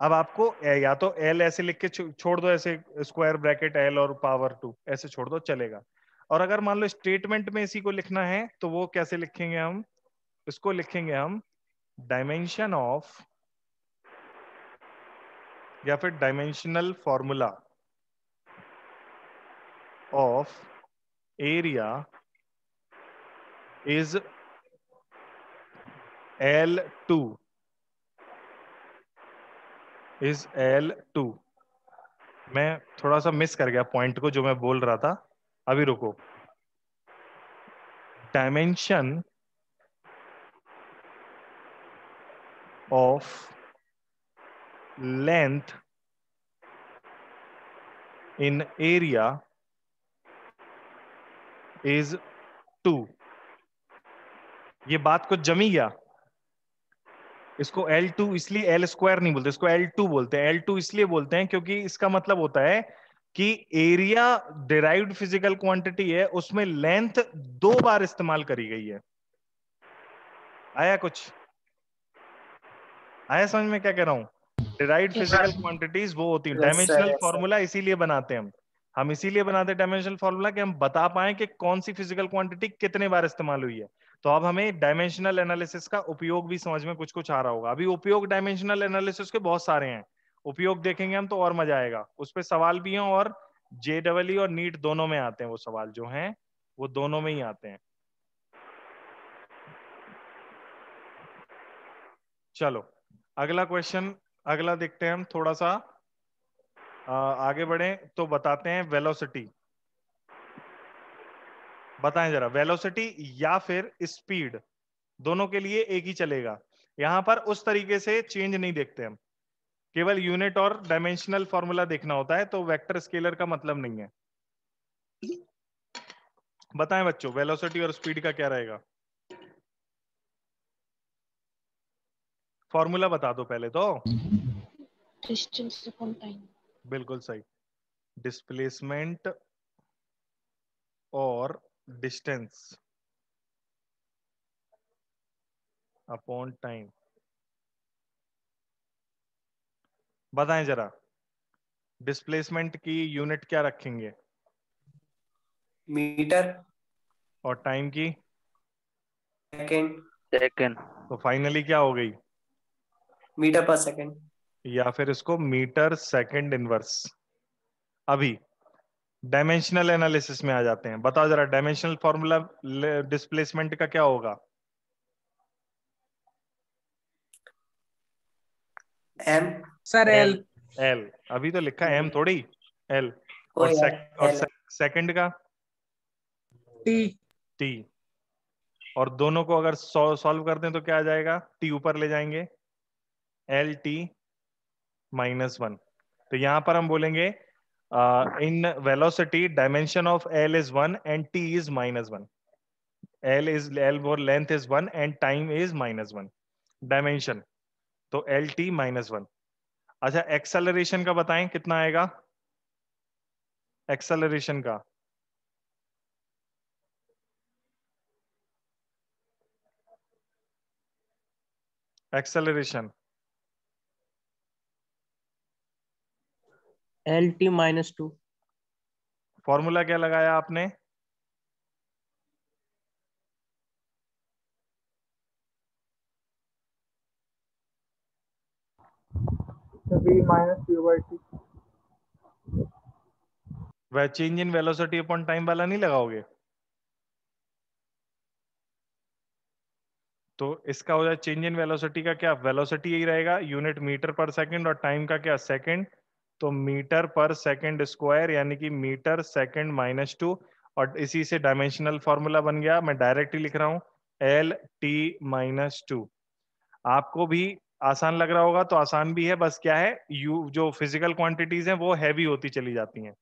अब आपको या तो एल ऐसे लिख के छोड़ दो, ऐसे स्क्वायर ब्रैकेट एल और पावर 2 ऐसे छोड़ दो, चलेगा। और अगर मान लो स्टेटमेंट में इसी को लिखना है तो वो कैसे लिखेंगे हम? इसको लिखेंगे हम डायमेंशन ऑफ, या फिर dimensional formula of area is L2 is L2। मैं थोड़ा सा मिस कर गया पॉइंट को जो मैं बोल रहा था, अभी रुको। Dimension of length in area is 2। ये बात कुछ जमी गया? इसको L2 इसलिए एल स्क्वायर नहीं बोलते, इसको L2 बोलते हैं। L2 इसलिए बोलते हैं क्योंकि इसका मतलब होता है कि एरिया डिराइव्ड फिजिकल क्वांटिटी है, उसमें लेंथ 2 बार इस्तेमाल करी गई है। आया कुछ? आया समझ में क्या कह रहा हूं? Derived Yes, physical sir. Quantities वो होती है। Yes, sir. Dimensional Yes, sir. Formula इसीलिए बनाते हैं हम इसीलिए बनाते हैं डायमेंशनल फॉर्मूला कि हम बता पाए कि कौन सी फिजिकल क्वांटिटी कितने बार इस्तेमाल हुई है। तो अब हमें डायमेंशनल एनालिसिस का उपयोग भी समझ में कुछ कुछ आ रहा होगा। अभी उपयोग डायमेंशनल एनालिसिस के बहुत सारे हैं, उपयोग देखेंगे हम तो और मजा आएगा। उस पर सवाल भी हैं, और JEE और नीट दोनों में आते हैं वो सवाल जो हैं, वो दोनों में ही आते हैं। चलो अगला क्वेश्चन, अगला देखते हैं हम। थोड़ा सा आगे बढ़े तो बताते हैं वेलोसिटी। बताएं जरा, वेलोसिटी या फिर स्पीड, दोनों के लिए एक ही चलेगा। यहां पर उस तरीके से चेंज नहीं देखते हम, केवल यूनिट और डायमेंशनल फॉर्मूला देखना होता है, तो वेक्टर स्केलर का मतलब नहीं है। बताएं बच्चों, वेलोसिटी और स्पीड का क्या रहेगा? फॉर्मूला बता दो पहले तो। Distance upon time. बिल्कुल सही, डिस्प्लेसमेंट और डिस्टेंस अपॉन टाइम। बताएं जरा, डिस्प्लेसमेंट की यूनिट क्या रखेंगे मीटर। और टाइम की? सेकेंड। सेकंड। तो फाइनली क्या हो गई? मीटर पर सेकेंड। या फिर इसको मीटर सेकंड इनवर्स। अभी डायमेंशनल एनालिसिस में आ जाते हैं। बताओ जरा, डायमेंशनल फॉर्मूला डिस्प्लेसमेंट का क्या होगा? एम। Sir L. एल। अभी तो लिखा एम थोड़ी, एल। ओ और यार एल। सेकंड का? टी। टी। और दोनों को अगर सॉल्व करते हैं तो क्या आ जाएगा? टी ऊपर ले जाएंगे, LT -1। तो यहां पर हम बोलेंगे in velocity dimension of L is 1 and T is -1। L और length is 1 and time is -1 dimension, तो LT -1। अच्छा, एक्सेलरेशन का बताएं कितना आएगा? एक्सेलरेशन का एक्सेलरेशन LT -2 फॉर्मूला क्या लगाया आपने? V minus U by T. वह change in velocity upon time वाला नहीं लगाओगे? तो इसका हो जाए चेंज इन वेलोसिटी का क्या? वेलोसिटी यही रहेगा, यूनिट मीटर पर सेकंड, और टाइम का क्या? सेकंड। तो मीटर पर सेकंड स्क्वायर, यानी कि मीटर सेकंड -2, और इसी से डायमेंशनल फॉर्मूला बन गया। मैं डायरेक्ट ही लिख रहा हूं, LT-2। आपको भी आसान लग रहा होगा, तो आसान भी है, बस क्या है, यू जो फिजिकल क्वांटिटीज हैं वो हैवी होती चली जाती हैं।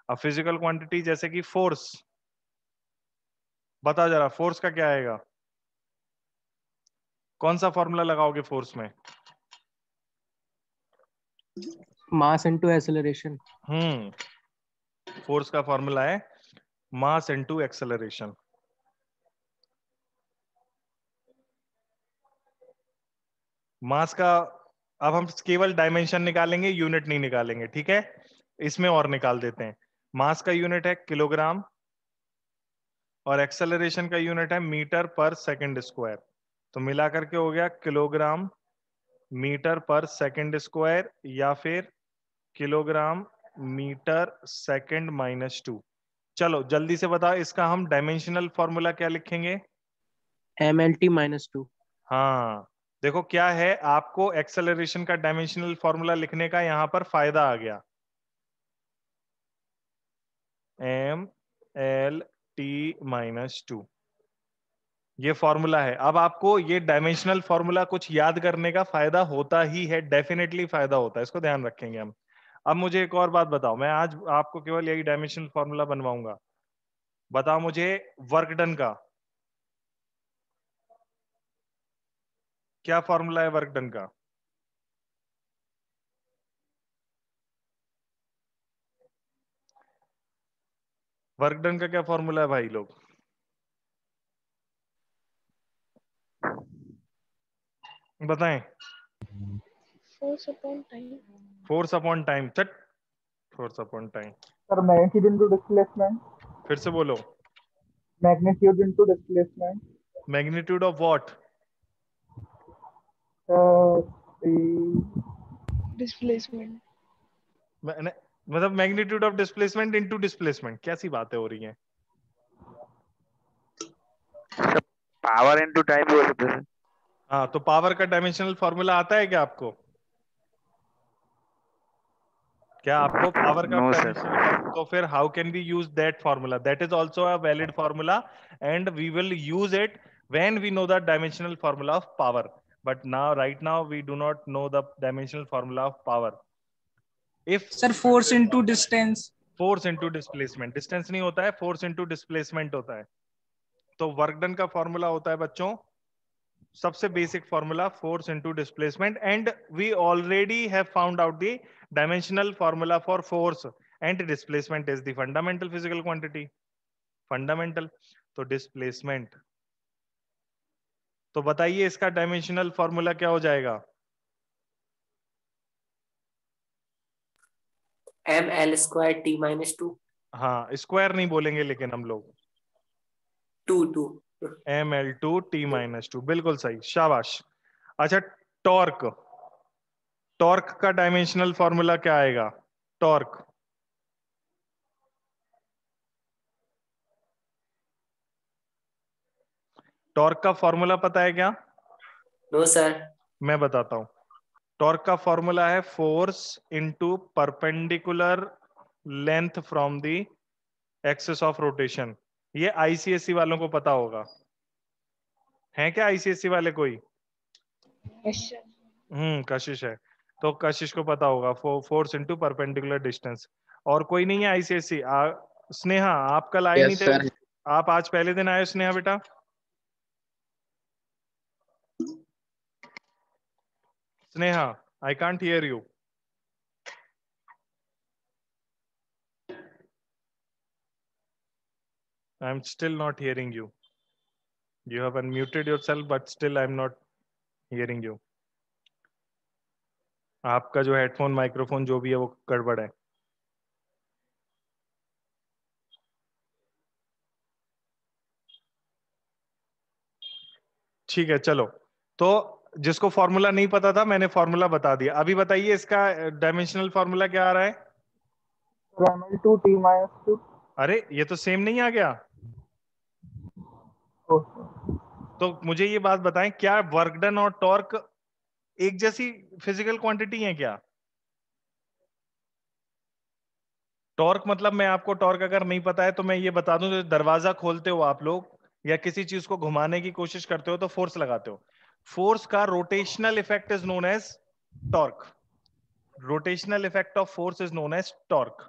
अब फिजिकल क्वांटिटी जैसे कि फोर्स, बताओ जरा फोर्स का क्या आएगा? कौन सा फॉर्मूला लगाओगे फोर्स में? Mass into acceleration. फोर्स का फॉर्मूला है मास इनटू एक्सेलरेशन। मास का अब हम केवल डायमेंशन निकालेंगे, यूनिट नहीं निकालेंगे, ठीक है? इसमें और निकाल देते हैं। मास का यूनिट है किलोग्राम, और एक्सेलरेशन का यूनिट है मीटर पर सेकंड स्क्वायर। तो मिला करके हो गया किलोग्राम मीटर पर सेकंड स्क्वायर, या फिर किलोग्राम मीटर सेकंड -2। चलो जल्दी से बताओ, इसका हम डायमेंशनल फॉर्मूला क्या लिखेंगे? MLT -2। हाँ, देखो क्या है, आपको एक्सेलरेशन का डायमेंशनल फॉर्मूला लिखने का यहां पर फायदा आ गया। MLT-2 ये फॉर्मूला है। अब आपको ये डायमेंशनल फॉर्मूला कुछ याद करने का फायदा होता ही है, डेफिनेटली फायदा होता है, इसको ध्यान रखेंगे हम। अब मुझे एक और बात बताओ, मैं आज आपको केवल यही डायमेंशनल फॉर्मूला बनवाऊंगा। बताओ मुझे वर्क डन का क्या फॉर्मूला है? वर्क डन का वर्क डन का क्या फॉर्मूला है भाई लोग? बताएं। Force upon time. Force upon time, चट। Force upon time. Sir, magnitude into displacement. फिर से बोलो। Magnitude into displacement. Magnitude of what? The displacement. मतलब magnitude of displacement into displacement, कैसी बातें हो रही हैं? पावर इनटू टाइम भी हो सकते हैं। हाँ, तो पावर का डायमेंशनल फॉर्मूला आता है क्या आपको? क्या आपको पावर का नो सर। डायमेंशनल? तो फिर how can we use that formula? That is also a valid formula, and we will use it when we know the dimensional formula of power. But now right now we do not know the dimensional formula of power. If sir force into distance. Force into displacement, distance नहीं होता है, force into displacement होता है। तो work done का formula होता है बच्चों, सबसे basic formula force into displacement, and we already have found out the dimensional formula for force and displacement is the fundamental physical quantity. Fundamental, तो डिस्प्लेसमेंट। तो बताइए इसका डायमेंशनल फॉर्मूला क्या हो जाएगा? ML² T-2 हाँ, स्क्वायर नहीं बोलेंगे लेकिन हम लोग 2 ML2T-2, बिल्कुल सही, शाबाश। अच्छा, टॉर्क, टॉर्क का डायमेंशनल फॉर्मूला क्या आएगा? टॉर्क, टॉर्क का फॉर्मूला पता है क्या? No sir. मैं बताता हूं। टॉर्क का फॉर्मूला है force into perpendicular length from the axis of rotation. ये आईसीएससी वालों को पता होगा। है क्या आईसीएससी वाले कोई? कशिश है, तो कशिश को पता होगा फोर्स इनटू परपेंडिकुलर डिस्टेंस। और कोई नहीं है आईसीएससी? स्नेहा, आप कल आए नहीं यस थे? सर। आप आज पहले दिन आए हो स्नेहा बेटा? Sneha, I can't hear you. I am still not hearing you. You have unmuted yourself, but still I'm not hearing you. आपका जो हेडफोन माइक्रोफोन जो भी है वो गड़बड़ है। ठीक है चलो, तो जिसको फॉर्मूला नहीं पता था मैंने फॉर्मूला बता दिया। अभी बताइए इसका डायमेंशनल फॉर्मूला क्या आ रहा है? ml2t minus 2। अरे ये तो सेम नहीं आ गया? तो मुझे ये बात बताएं, क्या वर्क डन और टॉर्क एक जैसी फिजिकल क्वांटिटी है क्या? टॉर्क मतलब, मैं आपको टॉर्क अगर नहीं पता है तो मैं ये बता दूं, जो दरवाजा खोलते हो आप लोग या किसी चीज को घुमाने की कोशिश करते हो तो फोर्स लगाते हो। फोर्स का rotational effect is known as torque. Rotational effect of force is known as torque.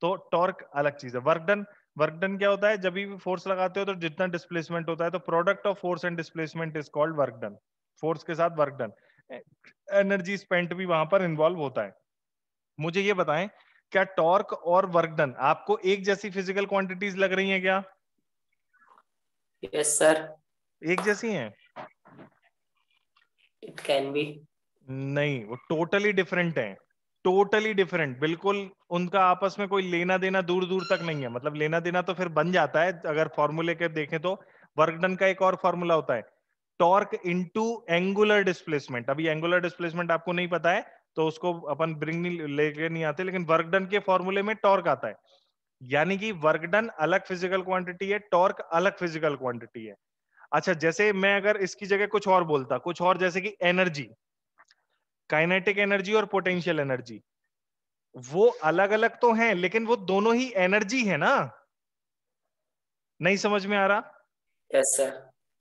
तो टॉर्क अलग चीज है। वर्क डन क्या होता है? जब भी फोर्स लगाते हो तो जितना डिस्प्लेसमेंट होता है, तो product of force and displacement is called work done. Force के साथ वर्क डन, एनर्जी स्पेंट भी वहां पर इन्वॉल्व होता है। मुझे ये बताएं, क्या टॉर्क और वर्क डन आपको एक जैसी फिजिकल क्वांटिटीज लग रही हैं क्या? Yes sir. एक जैसी हैं? It can be. नहीं, वो टोटली डिफरेंट है। टोटली डिफरेंट, बिल्कुल उनका आपस में कोई लेना देना दूर दूर तक नहीं है। मतलब लेना देना तो फिर बन जाता है अगर फॉर्मूले के देखें तो। वर्क डन का एक और फॉर्मूला होता है, टॉर्क इनटू एंगुलर डिस्प्लेसमेंट। अभी एंगुलर डिस्प्लेसमेंट आपको नहीं पता है तो उसको अपन ब्रिंग नहीं लेके नहीं आते, लेकिन वर्क डन के फॉर्मूले में टॉर्क आता है। यानी कि वर्क डन अलग फिजिकल क्वांटिटी है, टॉर्क अलग फिजिकल क्वांटिटी है। अच्छा, जैसे मैं अगर इसकी जगह कुछ और बोलता, कुछ और, जैसे कि एनर्जी, काइनेटिक एनर्जी और पोटेंशियल एनर्जी, वो अलग अलग तो हैं लेकिन वो दोनों ही एनर्जी है ना? नहीं समझ में आ रहा? Yes sir.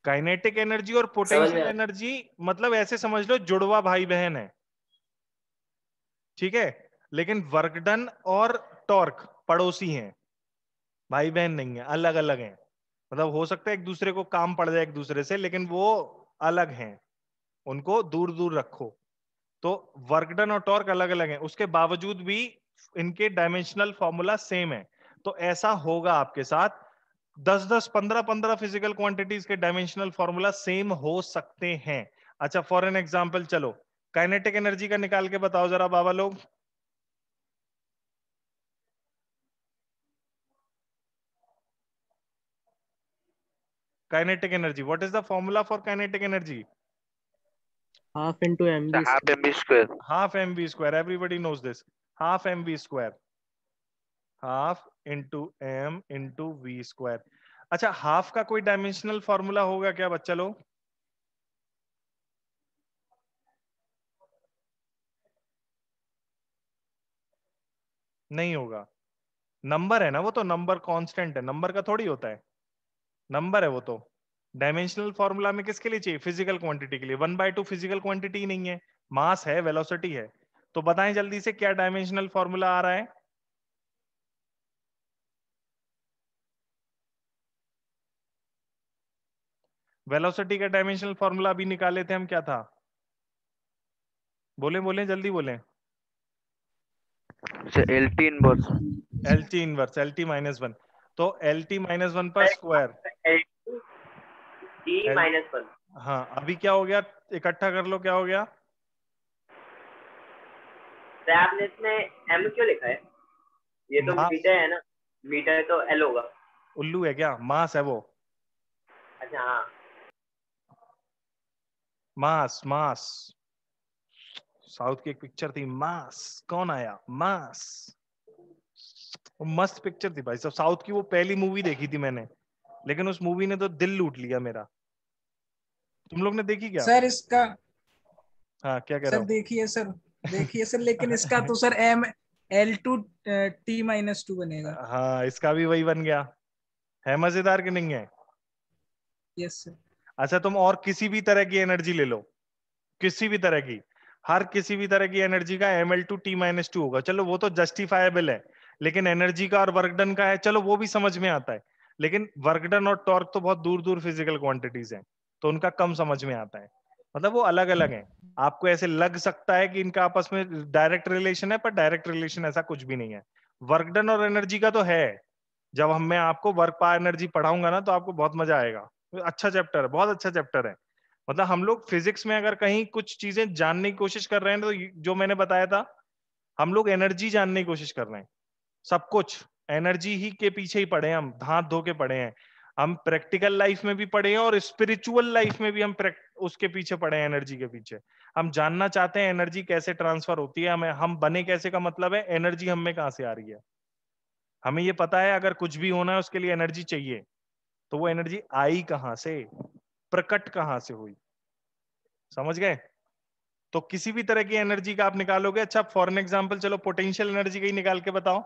काइनेटिक एनर्जी और समझ पोटेंशियल में एनर्जी मतलब ऐसे समझ लो जुड़वा भाई बहन है, ठीक है? लेकिन वर्क डन और टॉर्क पड़ोसी हैं, भाई बहन नहीं है, अलग अलग हैं। मतलब हो सकता है एक दूसरे को काम पड़ जाए एक दूसरे से, लेकिन वो अलग हैं, उनको दूर दूर रखो। तो वर्क डन और टॉर्क अलग अलग हैं, उसके बावजूद भी इनके डायमेंशनल फॉर्मूला सेम है। तो ऐसा होगा आपके साथ, 10-10, 15-15 फिजिकल क्वांटिटीज के डायमेंशनल फॉर्मूला सेम हो सकते हैं। अच्छा, फॉर एन एग्जांपल चलो काइनेटिक एनर्जी का निकाल के बताओ जरा बाबा लोग। Kinetic energy, what is the formula for kinetic energy? Half into M B half M B square. Half M V square, everybody knows this. Half M V square, half into M into V square. अच्छा, half का कोई dimensional formula होगा क्या बच्चा लोग? नहीं होगा। Number है ना वो, तो नंबर कांस्टेंट है, नंबर का थोड़ी होता है, नंबर है वो तो। डायमेंशनल फॉर्मूला में किसके लिए चाहिए? फिजिकल क्वांटिटी के लिए। 1/2 फिजिकल क्वांटिटी नहीं है, मास है, वेलोसिटी है। तो बताएं जल्दी से क्या डायमेंशनल फॉर्मूला आ रहा है? वेलोसिटी का डायमेंशनल फॉर्मूला अभी निकाले थे हम, क्या था? बोले बोले जल्दी बोले। L T inverse. L T inverse, L T minus one. तो एल टी माइनस वन पर स्क्वायर, टी एल, -1। हाँ अभी क्या हो गया, इकट्ठा कर लो क्या हो गया। तो आपने इसमें एम क्यों लिखा है? ये तो मास, मीटर है ना, मीटर तो एल होगा। उल्लू है क्या? मास है वो, अच्छा हाँ। मास मास। साउथ की एक पिक्चर थी मास, कौन आया मास, वो मस्त पिक्चर थी भाई साहब। साउथ की वो पहली मूवी देखी थी मैंने, लेकिन उस मूवी ने तो दिल लूट लिया मेरा। तुम लोग ने देखी क्या? सर इसका, हाँ क्या कह रहा सर हूँ? देखिए सर, देखिए सर, लेकिन इसका तो सर L2T-2 बनेगा। हाँ इसका भी वही बन गया। है मजेदार कि नहीं है? Yes sir. अच्छा, तुम और किसी भी तरह की एनर्जी ले लो, किसी भी तरह की, हर किसी भी तरह की एनर्जी का ml2T-2 होगा। चलो वो तो जस्टिफाइबल है, लेकिन एनर्जी का और वर्क डन का है, चलो वो भी समझ में आता है। लेकिन वर्क डन और टॉर्क तो बहुत दूर दूर फिजिकल क्वांटिटीज हैं, तो उनका कम समझ में आता है। मतलब वो अलग अलग हैं। आपको ऐसे लग सकता है कि इनका आपस में डायरेक्ट रिलेशन है, पर डायरेक्ट रिलेशन ऐसा कुछ भी नहीं है। वर्क डन और एनर्जी का तो है। जब मैं आपको वर्क पावर एनर्जी पढ़ाऊंगा ना तो आपको बहुत मजा आएगा। अच्छा चैप्टर है, बहुत अच्छा चैप्टर है। मतलब हम लोग फिजिक्स में अगर कहीं कुछ चीजें जानने की कोशिश कर रहे हैं तो जो मैंने बताया था, हम लोग एनर्जी जानने की कोशिश कर रहे हैं। सब कुछ एनर्जी ही के पीछे ही पड़े हैं, हम हाथ धो के पड़े हैं। हम प्रैक्टिकल लाइफ में भी पड़े हैं और स्पिरिचुअल लाइफ में भी हम उसके पीछे पड़े हैं, एनर्जी के पीछे। हम जानना चाहते हैं एनर्जी कैसे ट्रांसफर होती है, हमें हम बने कैसे, का मतलब है एनर्जी हम में कहां से आ रही है। हमें ये पता है अगर कुछ भी होना है उसके लिए एनर्जी चाहिए, तो वो एनर्जी आई कहां से, प्रकट कहां से हुई। समझ गए? तो किसी भी तरह की एनर्जी का आप निकालोगे। अच्छा, फॉर एन एग्जांपल चलो पोटेंशियल एनर्जी का ही निकाल के बताओ।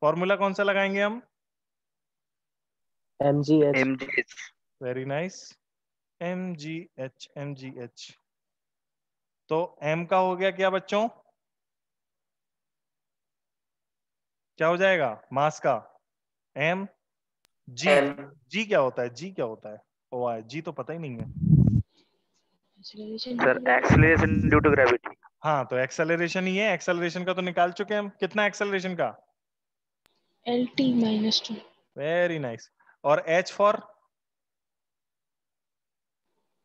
फॉर्मूला कौन सा लगाएंगे हम? MgH। MgH। Very nice, MgH, MgH। तो M का हो गया क्या बच्चों? क्या हो जाएगा मास का? M G। G क्या होता है? G क्या होता है? ओ आई, G तो पता ही नहीं है। Sir acceleration due to gravity. हाँ, तो एक्सेलरेशन ही है। एक्सेलरेशन का तो निकाल चुके हैं हम। कितना एक्सेलरेशन का? LT-2। Very nice. और H for?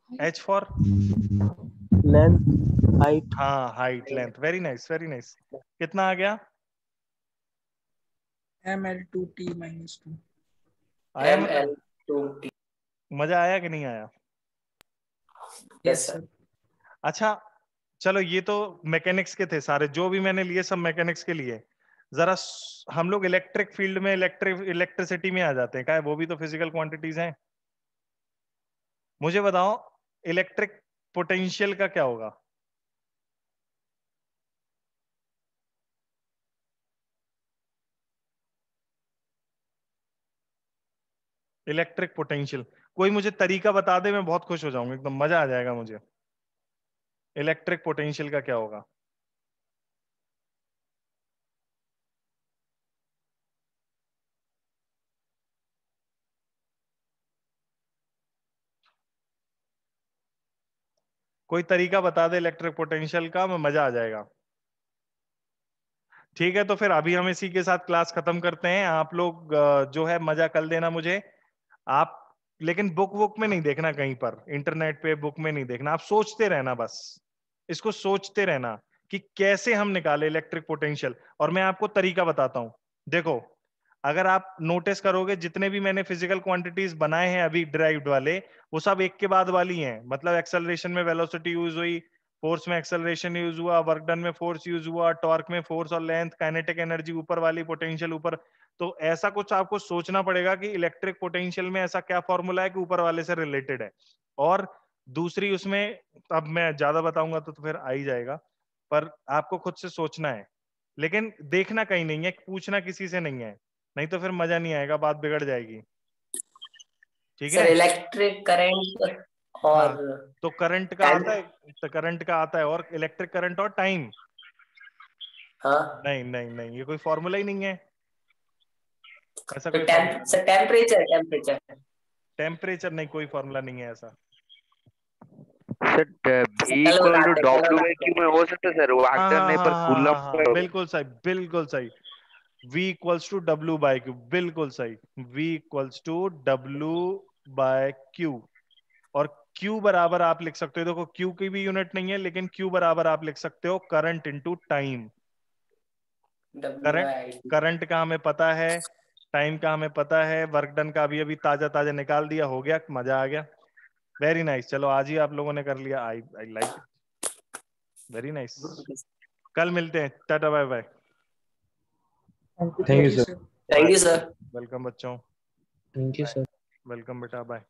H for? Length, height. हाँ, height, length. Very nice, very nice. कितना आ गया? ML2T-2। आया मजा? ML2T। मजा आया कि नहीं आया? Yes sir. अच्छा चलो, ये तो मैकेनिक्स के थे सारे, जो भी मैंने लिए सब मैकेनिक्स के लिए। जरा हम लोग इलेक्ट्रिक फील्ड में, इलेक्ट्रिसिटी में आ जाते हैं। क्या है, वो भी तो फिजिकल क्वांटिटीज हैं। मुझे बताओ इलेक्ट्रिक पोटेंशियल का क्या होगा? इलेक्ट्रिक पोटेंशियल कोई मुझे तरीका बता दे, मैं बहुत खुश हो जाऊंगा, एकदम मजा आ जाएगा मुझे। इलेक्ट्रिक पोटेंशियल का क्या होगा? कोई तरीका बता दे इलेक्ट्रिक पोटेंशियल का, मैं मजा आ जाएगा। ठीक है, तो फिर अभी हम इसी के साथ क्लास खत्म करते हैं। आप लोग जो है मजा कर देना मुझे आप, लेकिन बुक वुक में नहीं देखना, कहीं पर इंटरनेट पे बुक में नहीं देखना। आप सोचते रहना, बस इसको सोचते रहना कि कैसे हम निकाले इलेक्ट्रिक पोटेंशियल। और मैं आपको तरीका बताता हूं। देखो, अगर आप नोटिस करोगे जितने भी मैंने फिजिकल क्वांटिटीज बनाए हैं अभी ड्राइव्ड वाले, वो सब एक के बाद वाली हैं। मतलब एक्सेलरेशन में वेलोसिटी यूज हुई, फोर्स में एक्सेलरेशन यूज हुआ, वर्क डन में फोर्स यूज हुआ, टॉर्क में फोर्स और लेंथ, काइनेटिक एनर्जी ऊपर वाली, पोटेंशियल ऊपर। तो ऐसा कुछ आपको सोचना पड़ेगा कि इलेक्ट्रिक पोटेंशियल में ऐसा क्या फॉर्मूला है कि ऊपर वाले से रिलेटेड है। और दूसरी उसमें, अब मैं ज्यादा बताऊंगा तो फिर आ ही जाएगा, पर आपको खुद से सोचना है। लेकिन देखना कहीं नहीं है, पूछना किसी से नहीं है, नहीं तो फिर मजा नहीं आएगा, बात बिगड़ जाएगी। ठीक सर है? इलेक्ट्रिक करंट और हाँ, तो करंट का टाइम। आता है, तो करंट का आता है, और इलेक्ट्रिक करंट और टाइम। हाँ, नहीं नहीं नहीं, ये कोई फॉर्मूला ही नहीं है, ऐसा तो कोई फॉर्मूला। टेम्परेचर टेम्परेचर टेम्परेचर नहीं, कोई फॉर्मूला नहीं है ऐसा। सर V कल इक्वल टू बताते डब्ल्यू बाई क्यू में हो सकता है सर, हाँ वाटर हाँ नहीं हाँ पर हाँ हाँ कूलम हाँ, का। बिल्कुल सही, बिल्कुल सही। V equals to W by Q, बिल्कुल सही। V equals to W by Q. और Q बराबर आप लिख सकते हो, देखो Q की भी यूनिट नहीं है, लेकिन Q बराबर आप लिख सकते हो current into time. Current, WI। Current का हमें पता है, टाइम का हमें पता है, वर्क डन का अभी अभी ताजा ताजा निकाल दिया, हो गया, मजा आ गया। वेरी नाइस, चलो आज ही आप लोगों ने कर लिया। I I like it, very nice. कल मिलते हैं, tata bye bye. Thank you thank sir. You sir. Thank you sir. Welcome बच्चों, थैंक यू सर। वेलकम बेटा, बाय।